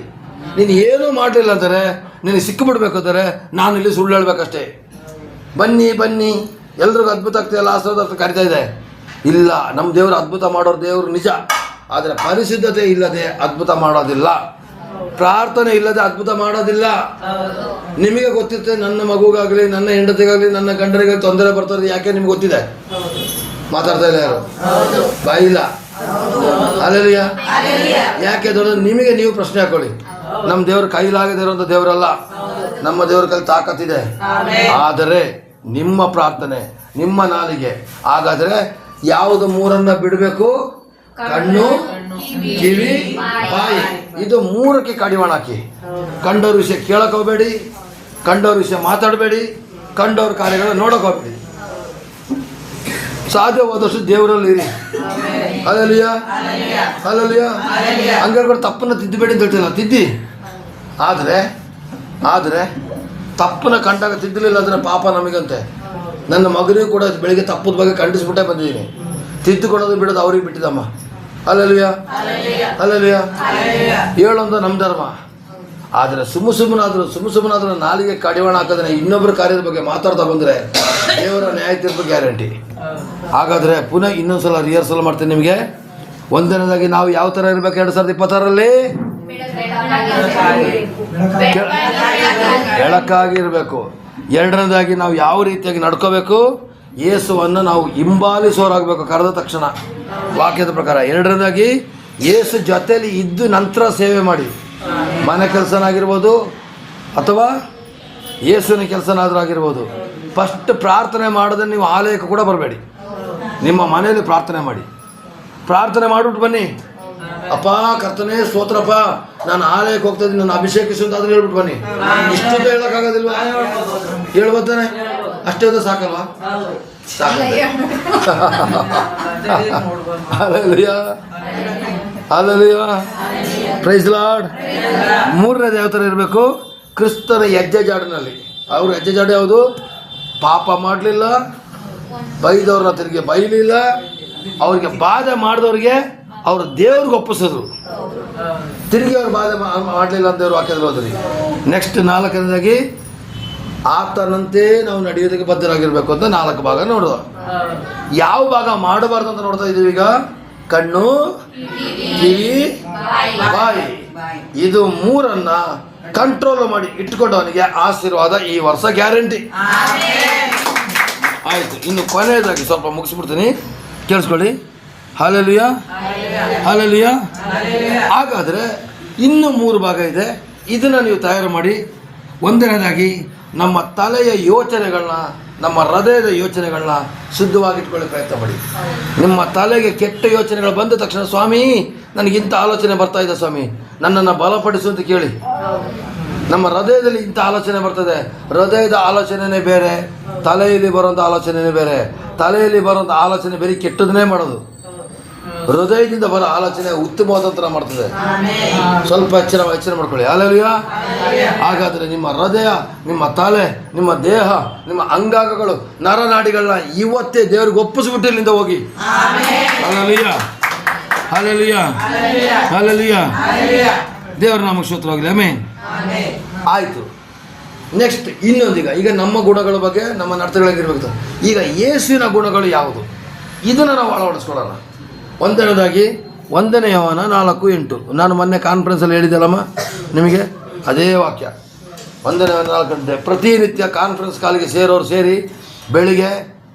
ನೀನು ಏನೂ ಮಾಡಲಿಲ್ಲ ಅಂದರೆ ನಿನಗೆ ಸಿಕ್ಕಿಬಿಡ್ಬೇಕು ಅಂದರೆ ನಾನು ಇಲ್ಲಿ ಸುಳ್ಳು ಹೇಳ್ಬೇಕಷ್ಟೇ. ಬನ್ನಿ ಬನ್ನಿ ಎಲ್ರಿಗೂ ಅದ್ಭುತ ಆಗ್ತಿದೆಯಲ್ಲ ಆಶೀರ್ವಾದ ಕರಿತಾ ಇದೆ. ಇಲ್ಲ, ನಮ್ಮ ದೇವರು ಅದ್ಭುತ ಮಾಡೋರು ದೇವರು ನಿಜ. ಆದರೆ ಪರಿಶುದ್ಧತೆ ಇಲ್ಲದೆ ಅದ್ಭುತ ಮಾಡೋದಿಲ್ಲ, ಪ್ರಾರ್ಥನೆ ಇಲ್ಲದೆ ಅದ್ಭುತ ಮಾಡೋದಿಲ್ಲ. ನಿಮಗೆ ಗೊತ್ತಿರ್ತದೆ, ನನ್ನ ಮಗುಗಾಗಲಿ ನನ್ನ ಹೆಂಡತಿಗಾಗಲಿ ನನ್ನ ಗಂಡರಿಗಾಗಲಿ ತೊಂದರೆ ಬರ್ತಾರೆ. ಯಾಕೆ ನಿಮ್ಗೆ ಗೊತ್ತಿದೆ? ಮಾತಾಡ್ತಾ ಇಲ್ಲ ಯಾರು? ಬಾಯಿಲ್ಲ. ಅಲ್ಲೆಲ್ಲೂಯ. ಯಾಕೆ ದೊಡ್ಡದು? ನಿಮಗೆ ನೀವು ಪ್ರಶ್ನೆ ಹಾಕೊಳ್ಳಿ. ನಮ್ಮ ದೇವ್ರ ಕೈಲಾಗದೇ ಇರುವಂಥ ದೇವರಲ್ಲ, ನಮ್ಮ ದೇವ್ರ ಕೈ ತಾಕತ್ತಿದೆ. ಆದರೆ ನಿಮ್ಮ ಪ್ರಾರ್ಥನೆ, ನಿಮ್ಮ ನಾಲಿಗೆ, ಹಾಗಾದರೆ ಯಾವುದು ಮೂರನ್ನ ಬಿಡಬೇಕು? ಕಣ್ಣು, ಕಿವಿ, ಬಾಯಿ. ಇದು ಮೂರಕ್ಕೆ ಕಡಿವಾಣ ಹಾಕಿ. ಕಂಡವ್ರ ವಿಷಯ ಕೇಳಕ್ ಹೋಗ್ಬೇಡಿ, ಕಂಡವ್ರ ವಿಷಯ ಮಾತಾಡಬೇಡಿ, ಕಂಡವ್ರ ಕಾರ್ಯಗಳನ್ನ ನೋಡಕ್ ಹೋಗ್ಬೇಡಿ. ಸಾಧ್ಯವಾದಷ್ಟು ದೇವರಲ್ಲಿ ಇರಿ. ಅಲ್ಲಲ್ಲಿಯ ಅಲ್ಲಲ್ಲಿಯ ಹಂಗೆ ತಪ್ಪನ್ನ ತಿದ್ದಬೇಡಿ ಅಂತ ಹೇಳ್ತಿಲ್ಲ, ತಿದ್ದಿ. ಆದರೆ ತಪ್ಪನ್ನ ಕಂಡಾಗ ತಿದ್ದಲಿಲ್ಲ ಅಂದರೆ ಪಾಪ ನಮಗಂತೆ. ನನ್ನ ಮಗನಿಗೂ ಕೂಡ ಬೆಳಿಗ್ಗೆ ತಪ್ಪದ ಬಗ್ಗೆ ಖಂಡಿಸ್ಬಿಟ್ಟೆ ಬಂದಿದ್ದೀನಿ. ತಿದ್ದುಕೊಡೋದು ಬಿಡೋದು ಅವ್ರಿಗೆ ಬಿಟ್ಟಿದ್ದಮ್ಮ. ಅಲ್ಲಲ್ಲಿಯ ಅಲ್ಲಲ್ಲಿಯ ಹೇಳೊಂದು ನಮ್ಮ ಧರ್ಮ. ಆದರೆ ಸುಮ್ಮನಾದರೂ ನಾಲಿಗೆ ಕಡಿವಾಣ ಹಾಕಿದ್ರೆ ಇನ್ನೊಬ್ಬರ ಕಾರ್ಯದ ಬಗ್ಗೆ ಮಾತಾಡ್ತಾ ಬಂದರೆ ದೇವರ ನ್ಯಾಯ ತೀರ್ಪು ಗ್ಯಾರಂಟಿ. ಹಾಗಾದರೆ ಪುನಃ ಇನ್ನೊಂದ್ಸಲ ರಿಹರ್ಸಲ್ ಮಾಡ್ತೀನಿ ನಿಮಗೆ. ಒಂದನೇದಾಗಿ ನಾವು ಯಾವ ಥರ ಇರಬೇಕು 2026ರಲ್ಲಿ? ಬೆಳಕಾಗಿರಬೇಕು. ಎರಡನೇದಾಗಿ ನಾವು ಯಾವ ರೀತಿಯಾಗಿ ನಡ್ಕೋಬೇಕು? ಯೇಸುವನ್ನು ನಾವು ಹಿಂಬಾಲಿಸೋರಾಗಬೇಕು ಕರೆದ ತಕ್ಷಣ, ವಾಕ್ಯದ ಪ್ರಕಾರ. ಎರಡನೇದಾಗಿ ಯೇಸು ಜೊತೆಯಲ್ಲಿ ಇದ್ದು ನಂತರ ಸೇವೆ ಮಾಡಿ. ಮನೆ ಕೆಲಸನಾಗಿರ್ಬೋದು ಅಥವಾ ಯೇಸುವಿನ ಕೆಲಸನಾದರೂ ಆಗಿರ್ಬೋದು. ಫಸ್ಟ್ ಪ್ರಾರ್ಥನೆ ಮಾಡೋದನ್ನು ನೀವು ಆಲಯಕ್ಕೆ ಕೂಡ ಬರಬೇಡಿ, ನಿಮ್ಮ ಮನೆಯಲ್ಲಿ ಪ್ರಾರ್ಥನೆ ಮಾಡಿ. ಪ್ರಾರ್ಥನೆ ಮಾಡಿಬಿಟ್ಟು ಬನ್ನಿ. ಅಪ್ಪ ಕರ್ತನೇ ಸ್ತೋತ್ರಪ್ಪ, ನಾನು ಆಲಯಕ್ಕೆ ಹೋಗ್ತಾ ಇದ್ದೀನಿ, ನನ್ನ ಅಭಿಷೇಕಿಸು ಅಂತ ಆದರೂ ಹೇಳ್ಬಿಟ್ಟು ಬನ್ನಿ. ಇಷ್ಟು ಹೇಳೋಕ್ಕಾಗೋದಿಲ್ವಾ? ಹೇಳ್ಬೋದಾನೆ? ಅಷ್ಟೇ ಅದು ಸಾಕಲ್ವಾ? ಅಲ್ಲಲ್ಲಿಯ ಪ್ರೈಸ್ ಲಾರ್ಡ್. ಮೂರನೇದು ಯಾವ ಥರ ಇರಬೇಕು? ಕ್ರಿಸ್ತನ ಹೆಜ್ಜೆ ಜಾಡಿನಲ್ಲಿ. ಅವ್ರ ಹೆಜ್ಜೆ ಜಾಡು ಯಾವುದು? ಪಾಪ ಮಾಡಲಿಲ್ಲ, ಬೈದವ್ರನ್ನ ತಿರುಗಿ ಬೈಲಿಲ್ಲ, ಅವ್ರಿಗೆ ಬಾಧೆ ಮಾಡಿದವ್ರಿಗೆ ಅವರು ದೇವ್ರಿಗೆ ಒಪ್ಪಿಸಿದ್ರು, ತಿರುಗಿ ಅವ್ರು ಬಾಧೆ ಮಾಡಲಿಲ್ಲ ಅಂತ ದೇವ್ರು ವಾಕ್ಯದಲ್ಲಿ ಹೋದ್ರಿ. ನೆಕ್ಸ್ಟ್ ನಾಲ್ಕನೇದಾಗಿ ಆತನಂತೆ ನಾವು ನಡೆಯೋದಕ್ಕೆ ಬದ್ಧರಾಗಿರ್ಬೇಕು ಅಂತ 4 ಭಾಗ ನೋಡುವ. ಯಾವ ಭಾಗ ಮಾಡಬಾರ್ದು ಅಂತ ನೋಡ್ತಾ ಇದ್ದೀವಿ ಈಗ? ಕಣ್ಣು, ಕಿವಿ, ಬಾಯಿ. ಇದು ಮೂರನ್ನ ಕಂಟ್ರೋಲ್ ಮಾಡಿ ಇಟ್ಕೊಂಡವನಿಗೆ ಆಶೀರ್ವಾದ ಈ ವರ್ಷ ಗ್ಯಾರಂಟಿ. ಆಯಿತು, ಇನ್ನು ಕೊನೆಯದಾಗಿ ಸ್ವಲ್ಪ ಮುಗಿಸ್ಬಿಡ್ತೀನಿ, ಕೇಳಿಸ್ಕೊಳ್ಳಿ. Hallelujah hallelujah. ಹಾಗಾದರೆ ಇನ್ನೂ 3 ಭಾಗ ಇದೆ, ಇದನ್ನು ನೀವು ತಯಾರು ಮಾಡಿ. ಒಂದನೇದಾಗಿ ನಮ್ಮ ತಲೆಯ ಯೋಚನೆಗಳನ್ನ, ನಮ್ಮ ಹೃದಯದ ಯೋಚನೆಗಳನ್ನ ಶುದ್ಧವಾಗಿಟ್ಕೊಳ್ಳಿ ಪ್ರಯತ್ನ ಪಡಿ. ನಿಮ್ಮ ತಲೆಗೆ ಕೆಟ್ಟ ಯೋಚನೆಗಳು ಬಂದ ತಕ್ಷಣ, ಸ್ವಾಮಿ ನನಗಿಂಥ ಆಲೋಚನೆ ಬರ್ತಾ ಇದೆ ಸ್ವಾಮಿ, ನನ್ನನ್ನು ಬಲಪಡಿಸು ಅಂತ ಕೇಳಿ. ನಮ್ಮ ಹೃದಯದಲ್ಲಿ ಇಂಥ ಆಲೋಚನೆ ಬರ್ತದೆ. ಹೃದಯದ ಆಲೋಚನೆನೇ ಬೇರೆ, ತಲೆಯಲ್ಲಿ ಬರುವಂಥ ಆಲೋಚನೆನೇ ಬೇರೆ. ತಲೆಯಲ್ಲಿ ಬರುವಂಥ ಆಲೋಚನೆ ಬೇರೆ ಕೆಟ್ಟದನ್ನೇ ಮಾಡೋದು. ಹೃದಯದಿಂದ ಬರೋ ಆಲೋಚನೆ ಉತ್ತಮವಾದಂಥ ಮಾಡ್ತದೆ. ಸ್ವಲ್ಪ ಎಚ್ಚರ ಮಾಡ್ಕೊಳ್ಳಿ. ಹಲ್ಲೆಲೂಯಾ. ಹಾಗಾದರೆ ನಿಮ್ಮ ಹೃದಯ, ನಿಮ್ಮ ತಲೆ, ನಿಮ್ಮ ದೇಹ, ನಿಮ್ಮ ಅಂಗಾಂಗಗಳು, ನರನಾಡಿಗಳನ್ನ ಇವತ್ತೇ ದೇವ್ರಿಗೆ ಒಪ್ಪಿಸ್ಬಿಟ್ಟು ಇಲ್ಲಿಂದ ಹೋಗಿ. Hallelujah hallelujah hallelujah. ದೇವರ ನಾಮಕ್ಕೆ ಸ್ತೋತ್ರವಾಗಲಿ. ಆಮೆನ್. ಆಯಿತು. ನೆಕ್ಸ್ಟ್ ಇನ್ನೊಂದೀಗ, ಈಗ ನಮ್ಮ ಗುಣಗಳ ಬಗ್ಗೆ, ನಮ್ಮ ನಡತೆಗಳಾಗಿರ್ಬೇಕು. ಈಗ ಯೇಸುವಿನ ಗುಣಗಳು ಯಾವುದು? ಇದನ್ನು ನಾವು ಅಳವಡಿಸ್ಕೊಳ್ಳೋಣ. ಒಂದನೇದಾಗಿ 1 ಯೋಹಾನ 4:8. ನಾನು ಮೊನ್ನೆ ಕಾನ್ಫರೆನ್ಸಲ್ಲಿ ಹೇಳಿದ್ದೆಲ್ಲಮ್ಮ ನಿಮಗೆ ಅದೇ ವಾಕ್ಯ. 1 ಯೋಹಾನ 4:8. ಪ್ರತಿನಿತ್ಯ ಕಾನ್ಫರೆನ್ಸ್ ಕಾಲಿಗೆ ಸೇರೋರು ಸೇರಿ ಬೆಳಿಗ್ಗೆ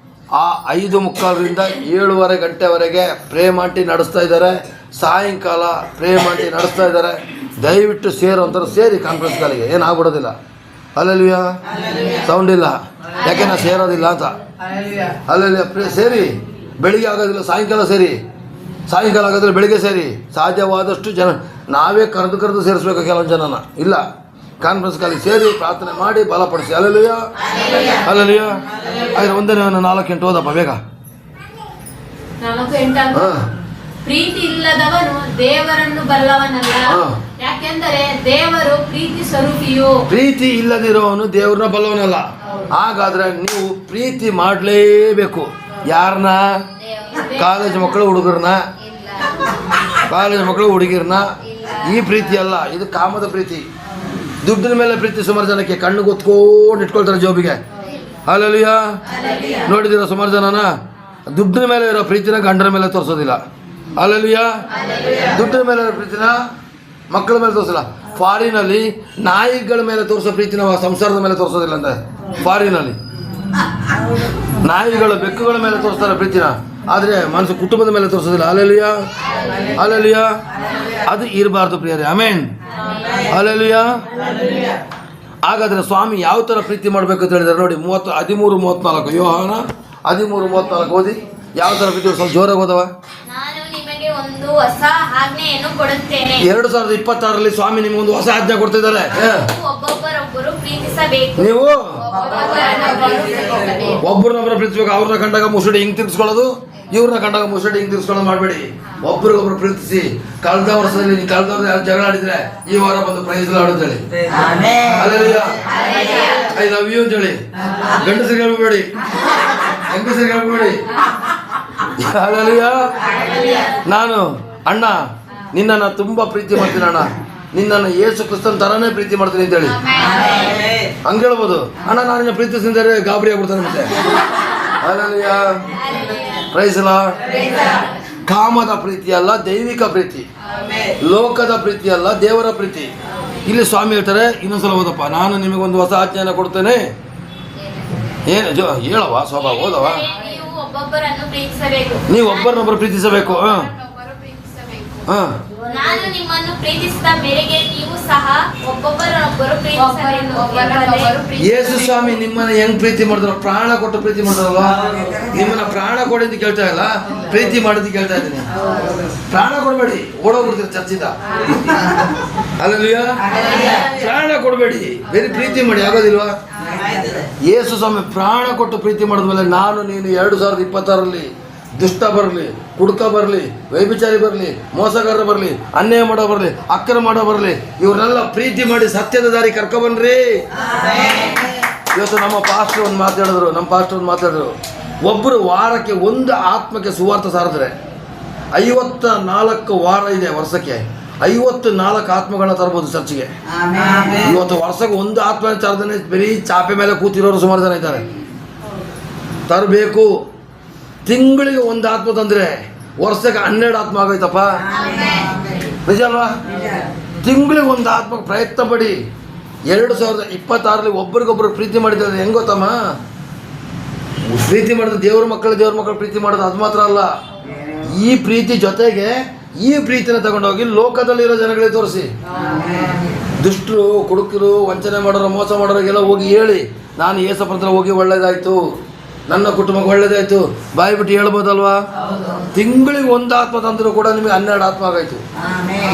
5:45ರಿಂದ 7:30 ಗಂಟೆವರೆಗೆ ಪ್ರೇಮಾಂಟಿ ನಡೆಸ್ತಾ ಇದ್ದಾರೆ. ಸಾಯಂಕಾಲ ಪ್ರೇಮಾಂಟಿ ನಡೆಸ್ತಾ ಇದ್ದಾರೆ. ದಯವಿಟ್ಟು ಸೇರೋಂಥವ್ರು ಸೇರಿ ಕಾನ್ಫರೆನ್ಸ್ ಕಾಲಿಗೆ, ಏನಾಗ್ಬಿಡೋದಿಲ್ಲ. ಹಲ್ಲೆಲೂಯಾ. ಸೌಂಡ್ ಇಲ್ಲ, ಯಾಕೆ ನಾನು ಸೇರೋದಿಲ್ಲ ಅಂತ. ಹಲ್ಲೆಲೂಯಾ. ಸೇರಿ. ಬೆಳಿಗ್ಗೆ ಆಗೋದಿಲ್ಲ, ಸಾಯಂಕಾಲ ಸೇರಿ. ಸಾಯಂಕಾಲ ಆಗೋದ್ರೆ ಬೆಳಿಗ್ಗೆ ಸೇರಿ. ಸಾಧ್ಯವಾದಷ್ಟು ಜನ ನಾವೇ ಕರೆದು ಸೇರಿಸ್ಬೇಕು ಕೆಲವೊಂದು ಜನನ. ಇಲ್ಲ, ಕಾನ್ಫರೆನ್ಸ್ ಕಾಲಿಗೆ ಸೇರಿ ಪ್ರಾರ್ಥನೆ ಮಾಡಿ ಬಲಪಡಿಸಿ. Hallelujah hallelujah. ಹಾಗೆ 1 ಯೋಹಾನ 4:8 ಓದಪ್ಪ ಬೇಗ. 4:8. ಪ್ರೀತಿ ಇಲ್ಲದವನು ದೇವರನ್ನು ಬಲ್ಲವನಲ್ಲ, ಯಾಕೆಂದರೆ ದೇವರು ಪ್ರೀತಿ ಸ್ವರೂಪಿಯು. ಪ್ರೀತಿ ಇಲ್ಲದಿರೋವನು ದೇವ್ರನ್ನ ಬಲ್ಲವನಲ್ಲ. ಹಾಗಾದ್ರೆ ನೀವು ಪ್ರೀತಿ ಮಾಡಲೇಬೇಕು. ಯಾರನ್ನ? ಕಾಲೇಜ್ ಮಕ್ಕಳು ಹುಡುಗರನ್ನ, ಕಾಲೇಜ್ ಮಕ್ಕಳು ಹುಡುಗಿರನ್ನ. ಈ ಪ್ರೀತಿ ಅಲ್ಲ, ಇದು ಕಾಮದ ಪ್ರೀತಿ. ದುಡ್ಡಿನ ಮೇಲೆ ಪ್ರೀತಿ ಸುಮಾರು ಜನಕ್ಕೆ. ಕಣ್ಣು ಗೊತ್ಕೊಂಡು ಇಟ್ಕೊಳ್ತಾರೆ ಜೋಬಿಗೆ. ಹಲ್ಲೆಲೂಯಾ. ನೋಡಿದಿರೋ ಸುಮಾರು ಜನನ ದುಡ್ಡಿನ ಮೇಲೆ ಇರೋ ಪ್ರೀತಿನ ಗಂಡನ ಮೇಲೆ ತೋರಿಸೋದಿಲ್ಲ. ಹಲ್ಲೆಲೂಯಾ. ದುಡ್ಡಿನ ಮೇಲೆ ಇರೋ ಪ್ರೀತಿನ ಮಕ್ಕಳ ಮೇಲೆ ತೋರಿಸಿಲ್ಲ. ಫಾರಿನಲ್ಲಿ ನಾಯಿಗಳ ಮೇಲೆ ತೋರಿಸೋ ಪ್ರೀತಿನ ಸಂಸಾರದ ಮೇಲೆ ತೋರಿಸೋದಿಲ್ಲ ಅಂತ ಫಾರಿನಲ್ಲಿ. ನಾಯಿಗಳು ಬೆಕ್ಕುಗಳ ಮೇಲೆ ತೋರಿಸ್ತಾರೆ ಪ್ರೀತಿನ, ಆದರೆ ಮನಸ್ಸು ಕುಟುಂಬದ ಮೇಲೆ ತೋರಿಸೋದಿಲ್ಲ. ಅಲೆಲುಯ ಅಲೆಲುಯ, ಅದು ಇರಬಾರ್ದು ಪ್ರಿಯರೇ. ಆಮೇನ್ ಅಲೆಲುಯ. ಹಾಗಾದರೆ ಸ್ವಾಮಿ ಯಾವ ಥರ ಪ್ರೀತಿ ಮಾಡಬೇಕು ಅಂತ ಹೇಳಿದ್ದಾರೆ ನೋಡಿ. 13:34 ಯೋಹಾನ 13:34 ಓದಿ. ಯಾವ ಥರ ಪ್ರೀತಿ? ಸ್ವಲ್ಪ ಜೋರಾಗಿ ಓದವ. ನಾನು ನಿಮಗೆ ಒಂದು ಹೊಸ ಆಜ್ಞೆಯನ್ನು ಕೊಡುತ್ತೇನೆ. 2026ರಲ್ಲಿ ಸ್ವಾಮಿ ನಿಮಗೊಂದು ಹೊಸ ಆಜ್ಞೆ ಕೊಡ್ತಿದ್ದಾರೆ. ಒಬ್ಬೊಬ್ಬರೊಬ್ಬರು ಪ್ರೀತಿಸಬೇಕು. ನೀವು ಒಬ್ಬೊಬ್ಬರನ್ನೊಬ್ಬರು ಒಬ್ಬರನ್ನೊಬ್ಬರು ಪ್ರೀತಿಸಬೇಕು. ಅವ್ರನ್ನ ಕಂಡಾಗ ಮುಸುಡಿ ಹಿಂಗೆ ತಿರ್ಗಿಸ್ಕೊಳ್ಳೋದು, ಇವ್ರನ್ನ ಕಂಡಾಗ ಮುಸುಡಿ ಹಿಂಗೆ ತಿರ್ಗಿಸ್ಕೊಳ್ಳೋದು ಮಾಡಬೇಡಿ. ಒಬ್ರಿಗೊಬ್ರು ಪ್ರೀತಿಸಿ. ಕಳೆದ ವರ್ಷದಲ್ಲಿ ನೀವು ಕಳೆದವ್ರು ಯಾರು ಜಗಳ ಆಡಿದ್ರೆ ಈ ವಾರ ಬಂದು ಪ್ರೈಸ್ ಆಡೋದೇಳಿ. ಐ ಲವ್ ಯು ಅಂತೇಳಿ. ಗಂಡಸರಿಗೆ ಹೇಳ್ಬೇಡಿ, ಹೆಂಗಸರಿಗೆ ಹೇಳ್ಬೇಡಿ. ನಾನು ಅಣ್ಣ ನಿನ್ನನ್ನು ತುಂಬ ಪ್ರೀತಿ ಮಾಡ್ತೀನಿ ಅಣ್ಣ, ನಿನ್ನನ್ನು ಯೇಸು ಕ್ರಿಸ್ತನ ಥರನೇ ಪ್ರೀತಿ ಮಾಡ್ತೀನಿ ಅಂತೇಳಿ ಹಂಗೆ ಹೇಳ್ಬೋದು. ಅಣ್ಣ ನಾನು ನಿನ್ನ ಪ್ರೀತಿಸಿದರೆ ಗಾಬರಿ ಆಗ್ಬಿಡ್ತಾನೆ ಮತ್ತೆ. ಅಲ್ಲಲ್ಲಿಯ ಪ್ರೈಸ್ ಲಾರ್ಡ್. ಕಾಮದ ಪ್ರೀತಿ ಅಲ್ಲ, ದೈವಿಕ ಪ್ರೀತಿ. ಲೋಕದ ಪ್ರೀತಿ ಅಲ್ಲ, ದೇವರ ಪ್ರೀತಿ. ಇಲ್ಲಿ ಸ್ವಾಮಿ ಹೇಳ್ತಾರೆ, ಇನ್ನೊಂದ್ಸಲ ಓದಪ್ಪ. ನಾನು ನಿಮಗೊಂದು ಹೊಸ ಆಜ್ಞೆಯನ್ನು ಕೊಡ್ತೇನೆ. ಏನು ಹೇಳವ ಸ್ವಭಾವ ಓದವ. ನೀವು ಒಬ್ಬೊಬ್ಬರನ್ನು ಪ್ರೀತಿಸಬೇಕು. ನೀವು ಒಬ್ಬರನ್ನೊಬ್ಬರು ಪ್ರೀತಿಸಬೇಕು. ನಾನು ನಿಮ್ಮನ್ನು ಪ್ರೀತಿಸಿದ ಮೇರೆಗೆ ನೀವು ಸಹ ಒಬ್ಬೊಬ್ಬರನ್ನೊಬ್ಬರು ಪ್ರೀತಿಸಬೇಕು. ಯೇಸು ಸ್ವಾಮಿ ನಿಮ್ಮನ್ನ ಹೆಂಗ್ ಪ್ರೀತಿ ಮಾಡಿದ್ರು? ಪ್ರಾಣ ಕೊಟ್ಟು ಪ್ರೀತಿ ಮಾಡಿದ್ರಲ್ವಾ? ನಿಮ್ಮನ್ನ ಪ್ರಾಣ ಕೊಡಿ ಅಂತ ಕೇಳ್ತಾ ಇಲ್ಲ, ಪ್ರೀತಿ ಮಾಡೋದಕ್ಕೆ ಕೇಳ್ತಾ ಇದ್ದೀನಿ. ಪ್ರಾಣ ಕೊಡಬೇಡಿ, ಓಡೋಗ್ಬಿಡ್ತೀರಿ ಚರ್ಚಿದ. ಅಲ್ಲಲ್ವಾ? ಪ್ರಾಣ ಕೊಡಬೇಡಿ, ಬೇರೆ ಪ್ರೀತಿ ಮಾಡಿ, ಆಗೋದಿಲ್ವಾ? ಯೇಸು ಸ್ವಾಮಿ ಪ್ರಾಣ ಕೊಟ್ಟು ಪ್ರೀತಿ ಮಾಡಿದ್ಮೇಲೆ ನಾನು ನೀನು 2026ರಲ್ಲಿ ದುಷ್ಟ ಬರಲಿ, ಕುಡ್ಕ ಬರಲಿ, ವ್ಯಭಿಚಾರಿ ಬರಲಿ, ಮೋಸಗಾರ ಬರಲಿ, ಅನ್ಯಾಯ ಮಾಡೋ ಬರಲಿ, ಅಕ್ರಮ ಮಾಡೋ ಬರಲಿ, ಇವ್ರನ್ನೆಲ್ಲ ಪ್ರೀತಿ ಮಾಡಿ ಸತ್ಯದ ದಾರಿ ಕರ್ಕೊಬನ್ರಿ. ಇವತ್ತು ನಮ್ಮ ಪಾಸ್ಟರ್ ಒಂದು ಮಾತಾಡಿದ್ರು. ಒಬ್ಬರು ವಾರಕ್ಕೆ ಒಂದು ಆತ್ಮಕ್ಕೆ ಸುವಾರ್ಥ ಸಾರಿದ್ರೆ 54 ವಾರ ಇದೆ ವರ್ಷಕ್ಕೆ, 54 ಆತ್ಮಗಳನ್ನ ತರ್ಬೋದು ಚರ್ಚಿಗೆ. ಇವತ್ತು ವರ್ಷಕ್ಕೆ ಒಂದು ಆತ್ಮ ಚಾರ್ದನೆ ಬರೀ ಚಾಪೆ ಮೇಲೆ ಕೂತಿರೋರು ಸುಮಾರು ಜನ ಇದ್ದಾರೆ. ತರಬೇಕು. ತಿಂಗಳಿಗೆ ಒಂದು ಆತ್ಮ ತಂದರೆ ವರ್ಷಕ್ಕೆ 12 ಆತ್ಮ ಆಗೋಯ್ತಪ್ಪ. ನಿಜ ಅಲ್ವಾ? ತಿಂಗಳಿಗೆ ಒಂದು ಆತ್ಮಕ್ಕೆ ಪ್ರಯತ್ನ ಪಡಿ. 2026ರಲ್ಲಿ ಒಬ್ರಿಗೊಬ್ರು ಪ್ರೀತಿ ಮಾಡಿದ್ರೆ ಹೆಂಗೆ ಗೊತ್ತಮ್ಮ? ಪ್ರೀತಿ ಮಾಡಿದ್ರೆ ದೇವ್ರ ಮಕ್ಕಳು ಪ್ರೀತಿ ಮಾಡೋದು ಅದು ಮಾತ್ರ ಅಲ್ಲ. ಈ ಪ್ರೀತಿ ಜೊತೆಗೆ ಈ ಪ್ರೀತಿನ ತಗೊಂಡೋಗಿ ಲೋಕದಲ್ಲಿರೋ ಜನಗಳಿಗೆ ತೋರಿಸಿ. ದುಷ್ಟರು, ಕುಡುಕರು, ವಂಚನೆ ಮಾಡೋರು, ಮೋಸ ಮಾಡೋರಿಗೆಲ್ಲ ಹೋಗಿ ಹೇಳಿ, ನಾನು ಏಸಪ್ಪ ಹತ್ರ ಹೋಗಿ ಒಳ್ಳೇದಾಯ್ತು, ನನ್ನ ಕುಟುಂಬಕ್ಕೆ ಒಳ್ಳೇದಾಯ್ತು, ಬಾಯಿ ಬಿಟ್ಟು ಹೇಳ್ಬೋದಲ್ವಾ? ತಿಂಗಳಿಗೆ ಒಂದು ಆತ್ಮ ತಂದರೂ ಕೂಡ ನಿಮಗೆ 12 ಆತ್ಮ ಆಗಾಯ್ತು.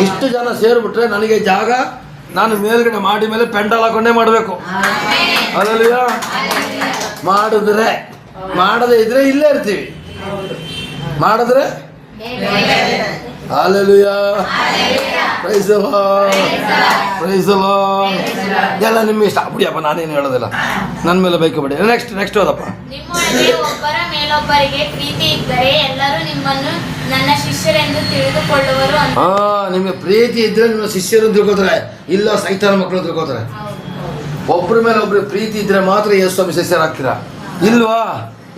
ಇಷ್ಟು ಜನ ಸೇರಿಬಿಟ್ರೆ ನನಗೆ ಜಾಗ, ನಾನು ಮೇಲ್ಗಡೆ ಮಾಡಿ ಮೇಲೆ ಪೆಂಡಲ್ ಹಾಕೊಂಡೇ ಮಾಡಬೇಕು. ಅಲ್ಲಲ್ವಾ? ಮಾಡಿದ್ರೆ, ಮಾಡದೇ ಇದ್ರೆ ಇಲ್ಲೇ ಇರ್ತೀವಿ. ಮಾಡಿದ್ರೆ hallelujah, praise the lord, praise the Lord. ಎಲ್ಲ ನಿಮ್ಮ ಇಷ್ಟ ಬಿಡಿಯಪ್ಪ, ನಾನೇನು ಹೇಳೋದಿಲ್ಲ, ನನ್ನ ಮೇಲೆ ಬೈಕ್ ಬಿಡಿ. ನೆಕ್ಸ್ಟ್ ಓದಪ್ಪ. ನಿಮ್ಮೊಳಗೆ ಒಬ್ಬರ ಮೇಲೊಬ್ಬರಿಗೆ ಪ್ರೀತಿ ಇದ್ದರೆ ಎಲ್ಲರೂ ನಿಮ್ಮನ್ನು ನನ್ನ ಶಿಷ್ಯರೆಂದು ತಿಳಿದುಕೊಳ್ಳುವರು. ನಿಮಗೆ ಪ್ರೀತಿ ಇದ್ರೆ ನಿಮ್ಮ ಶಿಷ್ಯರು ತಿಳ್ಕೊತಾರೆ, ಇಲ್ಲ ಸೈತಾನ ಮಕ್ಕಳು ತಿಳ್ಕೊತಾರೆ. ಒಬ್ಬರ ಮೇಲೆ ಒಬ್ರಿಗೆ ಪ್ರೀತಿ ಇದ್ರೆ ಮಾತ್ರ ಯೇಸು ಸ್ವಾಮಿ ಶಿಷ್ಯರಾಗ್ತೀರಾ. ಇಲ್ವಾ?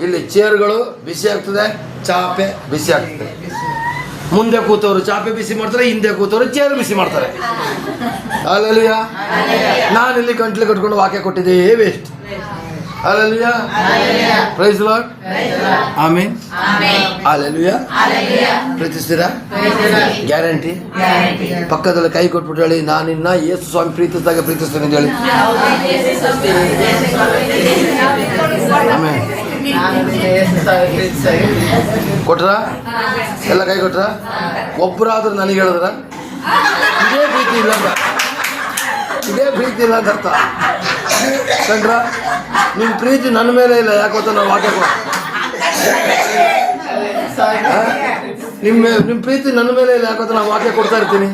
ಇಲ್ಲಿ ಚೇರ್ಗಳು ಬಿಸಿ ಆಗ್ತದೆ, ಚಾಪೆ ಬಿಸಿ ಆಗ್ತದೆ. ಮುಂದೆ ಕೂತವರು ಚಾಪೆ ಬಿಸಿ ಮಾಡ್ತಾರೆ, ಹಿಂದೆ ಕೂತವರು ಚೇರ್ ಬಿಸಿ ಮಾಡ್ತಾರೆ. ಅಲ್ಲಲ್ವಾ? ನಾನಿಲ್ಲಿ ಗಂಟ್ಲು ಕಟ್ಕೊಂಡು ವಾಕ್ಯ ಕೊಟ್ಟಿದ್ದೇ ವೇಸ್ಟ್. ಅಲ್ಲಲ್ವಾ? Praise the lord. ಆಮೆನ್. ಅಲ್ಲಲ್ವಾ? ಪ್ರೀತಿಸ್ತೀರಾ? ಗ್ಯಾರಂಟಿ. ಪಕ್ಕದಲ್ಲಿ ಕೈ ಕೊಟ್ಬಿಟ್ಟು ಹೇಳಿ, ನಾನಿನ್ನ ಯೇಸು ಸ್ವಾಮಿ ಪ್ರೀತಿಸಿದಾಗ ಪ್ರೀತಿಸ್ತೇನೆ ಅಂತ ಹೇಳಿ. ಆಮೇನ್. ಕೊಟ್ರ? ಎಲ್ಲ ಕೈ ಕೊಟ್ರ? ಒಬ್ಬರಾದ್ರೂ ನನಗೆ ಹೇಳಿದ್ರ ಇದೇ ಪ್ರೀತಿ ಇಲ್ಲ ಅಂತ, ಇದೇ ಪ್ರೀತಿ ಇಲ್ಲ ಅಂತ ಅರ್ಥ. ಕಂಡ್ರ? ನಿಮ್ಮ ಪ್ರೀತಿ ನನ್ನ ಮೇಲೆ ಇಲ್ಲ. ಯಾಕೋತ ನಾವು ವಾಕ್ಯ ನಿಮ್ಮ ಪ್ರೀತಿ ನನ್ನ ಮೇಲೆ ಇಲ್ಲ. ಯಾಕೋತ ನಾವು ವಾಕ್ಯ ಕೊಡ್ತಾ ಇರ್ತೀನಿ,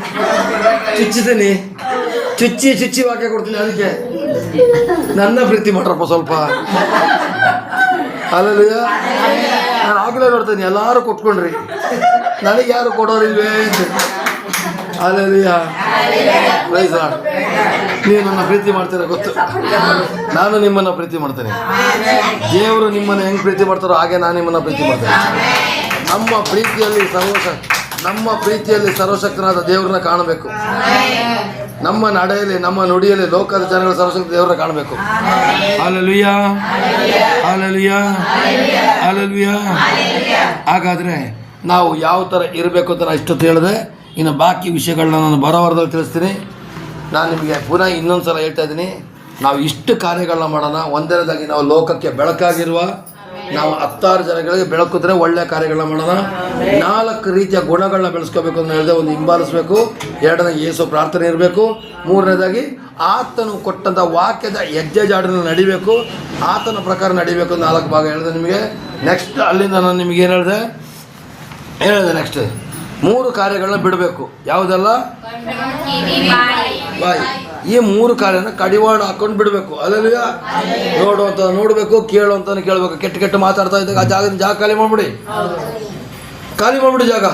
ಚುಚ್ಚಿ ವಾಕ್ಯ ಕೊಡ್ತೀನಿ. ಅದಕ್ಕೆ ನನ್ನ ಪ್ರೀತಿ ಮಾಡ್ರಪ್ಪ ಸ್ವಲ್ಪ. ಅಲ್ಲಲ್ವ? ನಾನು ಆಗಲೇ ನೋಡ್ತೀನಿ, ಎಲ್ಲರೂ ಕೊಟ್ಕೊಂಡ್ರಿ, ನನಗೆ ಯಾರು ಕೊಡೋರಿಲ್ವೇ ಅಂತ. ಅಲ್ಲಲ್ವ? Praise lord. ನೀವು ನನ್ನ ಪ್ರೀತಿ ಮಾಡ್ತೀರ ಗೊತ್ತು, ನಾನು ನಿಮ್ಮನ್ನು ಪ್ರೀತಿ ಮಾಡ್ತೇನೆ. ದೇವರು ನಿಮ್ಮನ್ನು ಹೆಂಗೆ ಪ್ರೀತಿ ಮಾಡ್ತಾರೋ ಹಾಗೆ ನಾನು ನಿಮ್ಮನ್ನು ಪ್ರೀತಿ ಮಾಡ್ತೇನೆ. ನಮ್ಮ ಪ್ರೀತಿಯಲ್ಲಿ ಸರ್ವಶಕ್ತನಾದ ದೇವ್ರನ್ನ ಕಾಣಬೇಕು. ನಮ್ಮ ನಡೆಯಲ್ಲಿ ನಮ್ಮ ನುಡಿಯಲ್ಲಿ ಲೋಕದ ಜನಗಳ ಸರ್ವಶಕ್ತಿ ದೇವರ ಕಾಣಬೇಕು. Hallelujah, hallelujah, hallelujah. ಹಾಗಾದರೆ ನಾವು ಯಾವ ಥರ ಇರಬೇಕು ಅಂತ ನಾನು ಇಷ್ಟೊತ್ತು ಹೇಳಿದೆ. ಇನ್ನು ಬಾಕಿ ವಿಷಯಗಳನ್ನ ನಾನು ಬರೋ ವಾರದಲ್ಲಿ ತಿಳಿಸ್ತೀನಿ. ನಾನು ನಿಮಗೆ ಪುನಃ ಇನ್ನೊಂದು ಸಲ ಹೇಳ್ತಾ ಇದ್ದೀನಿ, ನಾವು ಇಷ್ಟು ಕಾರ್ಯಗಳನ್ನ ಮಾಡೋಣ. ಒಂದನೇದಾಗಿ ನಾವು ಲೋಕಕ್ಕೆ ಬೆಳಕಾಗಿರುವ ನಾವು 10 ಜನಗಳಿಗೆ ಬೆಳಕಿದ್ರೆ ಒಳ್ಳೆಯ ಕಾರ್ಯಗಳನ್ನ ಮಾಡೋಣ. 4 ರೀತಿಯ ಗುಣಗಳನ್ನ ಬೆಳೆಸ್ಕೋಬೇಕು ಅಂತ ಹೇಳಿದೆ. ಒಂದು ಹಿಂಬಾಲಿಸಬೇಕು, ಎರಡನೇ ಯೇಸು ಪ್ರಾರ್ಥನೆ ಇರಬೇಕು, ಮೂರನೇದಾಗಿ ಆತನು ಕೊಟ್ಟಂಥ ವಾಕ್ಯದ ಹೆಜ್ಜೆ ಜಾಡಿನಲ್ಲಿ ನಡಿಬೇಕು, ಆತನ ಪ್ರಕಾರ ನಡಿಬೇಕು. 4 ಭಾಗ ಹೇಳಿದೆ ನಿಮಗೆ. ನೆಕ್ಸ್ಟ್ ಅಲ್ಲಿಂದ ನಾನು ನಿಮಗೆ ಏನು ಹೇಳಿದೆ ನೆಕ್ಸ್ಟ್ 3 ಕಾರ್ಯಗಳನ್ನ ಬಿಡಬೇಕು. ಯಾವುದೆಲ್ಲ? ಬಾಯಿ. ಈ 3 ಕಾರ್ಯನ ಕಡಿವಾಣ ಹಾಕೊಂಡು ಬಿಡಬೇಕು. ಅಲ್ಲಲ್ಲಿಯ ನೋಡುವಂತ ನೋಡಬೇಕು, ಕೇಳುವಂತ ಕೇಳಬೇಕು. ಕೆಟ್ಟ ಮಾತಾಡ್ತಾ ಇದ್ದಾಗ ಆ ಜಾಗ ಖಾಲಿ ಮಾಡಿಬಿಡಿ, ಜಾಗ.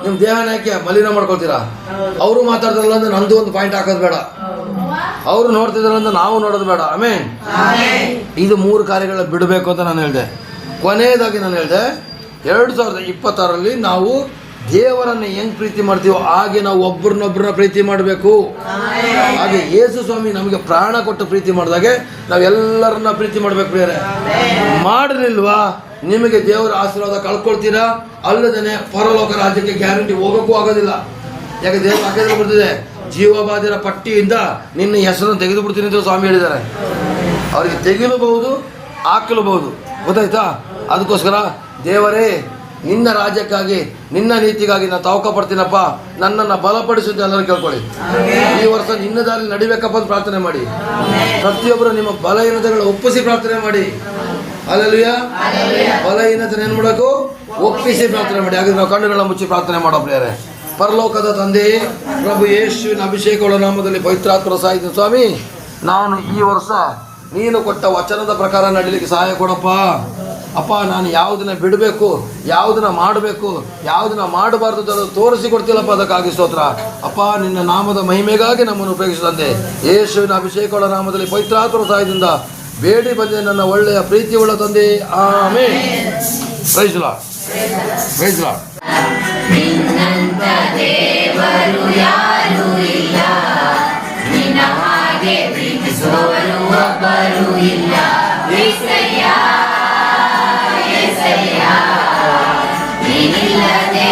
ನಿಮ್ಮ ದೇಹನ ಯಾಕೆ ಮಲಿನ ಮಾಡ್ಕೊಳ್ತೀರಾ? ಅವರು ಮಾತಾಡ್ತಾರಲ್ಲ ಅಂದ್ರೆ ನಂದು ಒಂದು ಪಾಯಿಂಟ್ ಹಾಕೋದು ಬೇಡ, ಅವರು ನೋಡ್ತಿದಾರಲ್ಲ ಅಂದ್ರೆ ನಾವು ನೋಡೋದು ಬೇಡ. ಆಮೇಲೆ ಇದು 3 ಕಾರ್ಯಗಳನ್ನ ಬಿಡಬೇಕು ಅಂತ ನಾನು ಹೇಳಿದೆ. ಕೊನೆಯದಾಗಿ ನಾನು ಹೇಳಿದೆ 2026ರಲ್ಲಿ ನಾವು ದೇವರನ್ನು ಹೆಂಗೆ ಪ್ರೀತಿ ಮಾಡ್ತೀವೋ ಹಾಗೆ ನಾವು ಒಬ್ಬರನ್ನೊಬ್ಬರನ್ನ ಪ್ರೀತಿ ಮಾಡಬೇಕು. ಹಾಗೆ ಯೇಸು ಸ್ವಾಮಿ ನಮಗೆ ಪ್ರಾಣ ಕೊಟ್ಟು ಪ್ರೀತಿ ಮಾಡಿದಾಗೆ ನಾವೆಲ್ಲರನ್ನ ಪ್ರೀತಿ ಮಾಡಬೇಕು. ಬೇರೆ ಮಾಡಲಿಲ್ವಾ ನಿಮಗೆ ದೇವರ ಆಶೀರ್ವಾದ ಕಳ್ಕೊಳ್ತೀರಾ, ಅಲ್ಲದೇ ಪರಲೋಕ ರಾಜ್ಯಕ್ಕೆ ಗ್ಯಾರಂಟಿ ಹೋಗೋಕ್ಕೂ ಆಗೋದಿಲ್ಲ. ಯಾಕೆ ದೇವರ ಹಾಕಿದ್ರೆ ಬರ್ತಿದೆ, ಜೀವಬಾಧ್ಯರ ಪಟ್ಟಿಯಿಂದ ನಿನ್ನ ಹೆಸರನ್ನು ತೆಗೆದು ಬಿಡ್ತೀನಿ ಅಂತ ಸ್ವಾಮಿ ಹೇಳಿದ್ದಾರೆ. ಅವರಿಗೆ ತೆಗೆಯಲೂಬಹುದು, ಹಾಕಲೂಬಹುದು. ಗೊತ್ತಾಯ್ತಾ? ಅದಕ್ಕೋಸ್ಕರ ದೇವರೇ ನಿನ್ನ ರಾಜ್ಯಕ್ಕಾಗಿ ನಿನ್ನ ನೀತಿಗಾಗಿ ನಾನು ತವಕ ಪಡ್ತೀನಪ್ಪ, ನನ್ನನ್ನು ಬಲಪಡಿಸುತ್ತೆ ಎಲ್ಲರೂ ಕೇಳ್ಕೊಳ್ಳಿ. ಈ ವರ್ಷ ನಿನ್ನ ದಾರಿ ನಡಿಬೇಕಪ್ಪ ಅಂತ ಪ್ರಾರ್ಥನೆ ಮಾಡಿ. ಪ್ರತಿಯೊಬ್ಬರು ನಿಮ್ಮ ಬಲಹೀನತೆಗಳ ಒಪ್ಪಿಸಿ ಪ್ರಾರ್ಥನೆ ಮಾಡಿ. ಹಲ್ಲೆಲೂಯಾ. ಬಲಹೀನತೆ ಏನು ಮಾಡಬೇಕು? ಒಪ್ಪಿಸಿ ಪ್ರಾರ್ಥನೆ ಮಾಡಿ. ಹಾಗೆ ನಾವು ಕಣ್ಣುಗಳ ಮುಚ್ಚಿ ಪ್ರಾರ್ಥನೆ ಮಾಡೋ ಪ್ರಿಯರೇ. ಪರಲೋಕದ ತಂದೆ, ಪ್ರಭು ಯೇಸುವಿನ ಅಭಿಷೇಕಗಳ ನಾಮದಲ್ಲಿ ಪವಿತ್ರಾತ್ಮರ ಸಾಯಿತ ಸ್ವಾಮಿ, ನಾನು ಈ ವರ್ಷ ನೀನು ಕೊಟ್ಟ ವಚನದ ಪ್ರಕಾರ ನಡೀಲಿಕ್ಕೆ ಸಹಾಯ ಕೊಡಪ್ಪ. ಅಪ್ಪ, ನಾನು ಯಾವುದನ್ನ ಬಿಡಬೇಕು, ಯಾವುದನ್ನ ಮಾಡಬೇಕು, ಯಾವುದನ್ನ ಮಾಡಬಾರ್ದು ಅಂತ ತೋರಿಸಿಕೊಡ್ತಿಲ್ಲಪ್ಪ. ಅದಕ್ಕಾಗಿ ಸ್ತೋತ್ರ ಅಪ್ಪ. ನಿನ್ನ ನಾಮದ ಮಹಿಮೆಗಾಗಿ ನಮ್ಮನ್ನು ಉಪಯೋಗಿಸಿದಂತೆ ಯೇಸುವಿನ ಅಭಿಷೇಕಗಳ ನಾಮದಲ್ಲಿ ಪವಿತ್ರಾತ್ಮರ ಸಹಾಯದಿಂದ ಬೇಡಿ ಬಂದೆ ನನ್ನ ಒಳ್ಳೆಯ ಪ್ರೀತಿಯುಳ್ಳ ತಂದೆ. Amen. Praise the lord. Praise the lord. ನಿನ್ನಂತ ದೇವರು ಯಾರೂ ಇಲ್ಲ, ನಿನ್ನ ಹಾಗೆ ಪ್ರೀತಿಸುವವರು ಒಬ್ಬರು ಇಲ್ಲ. యేసయ్యా, యేసయ్యా, ನೀನಿಲ್ಲದೆ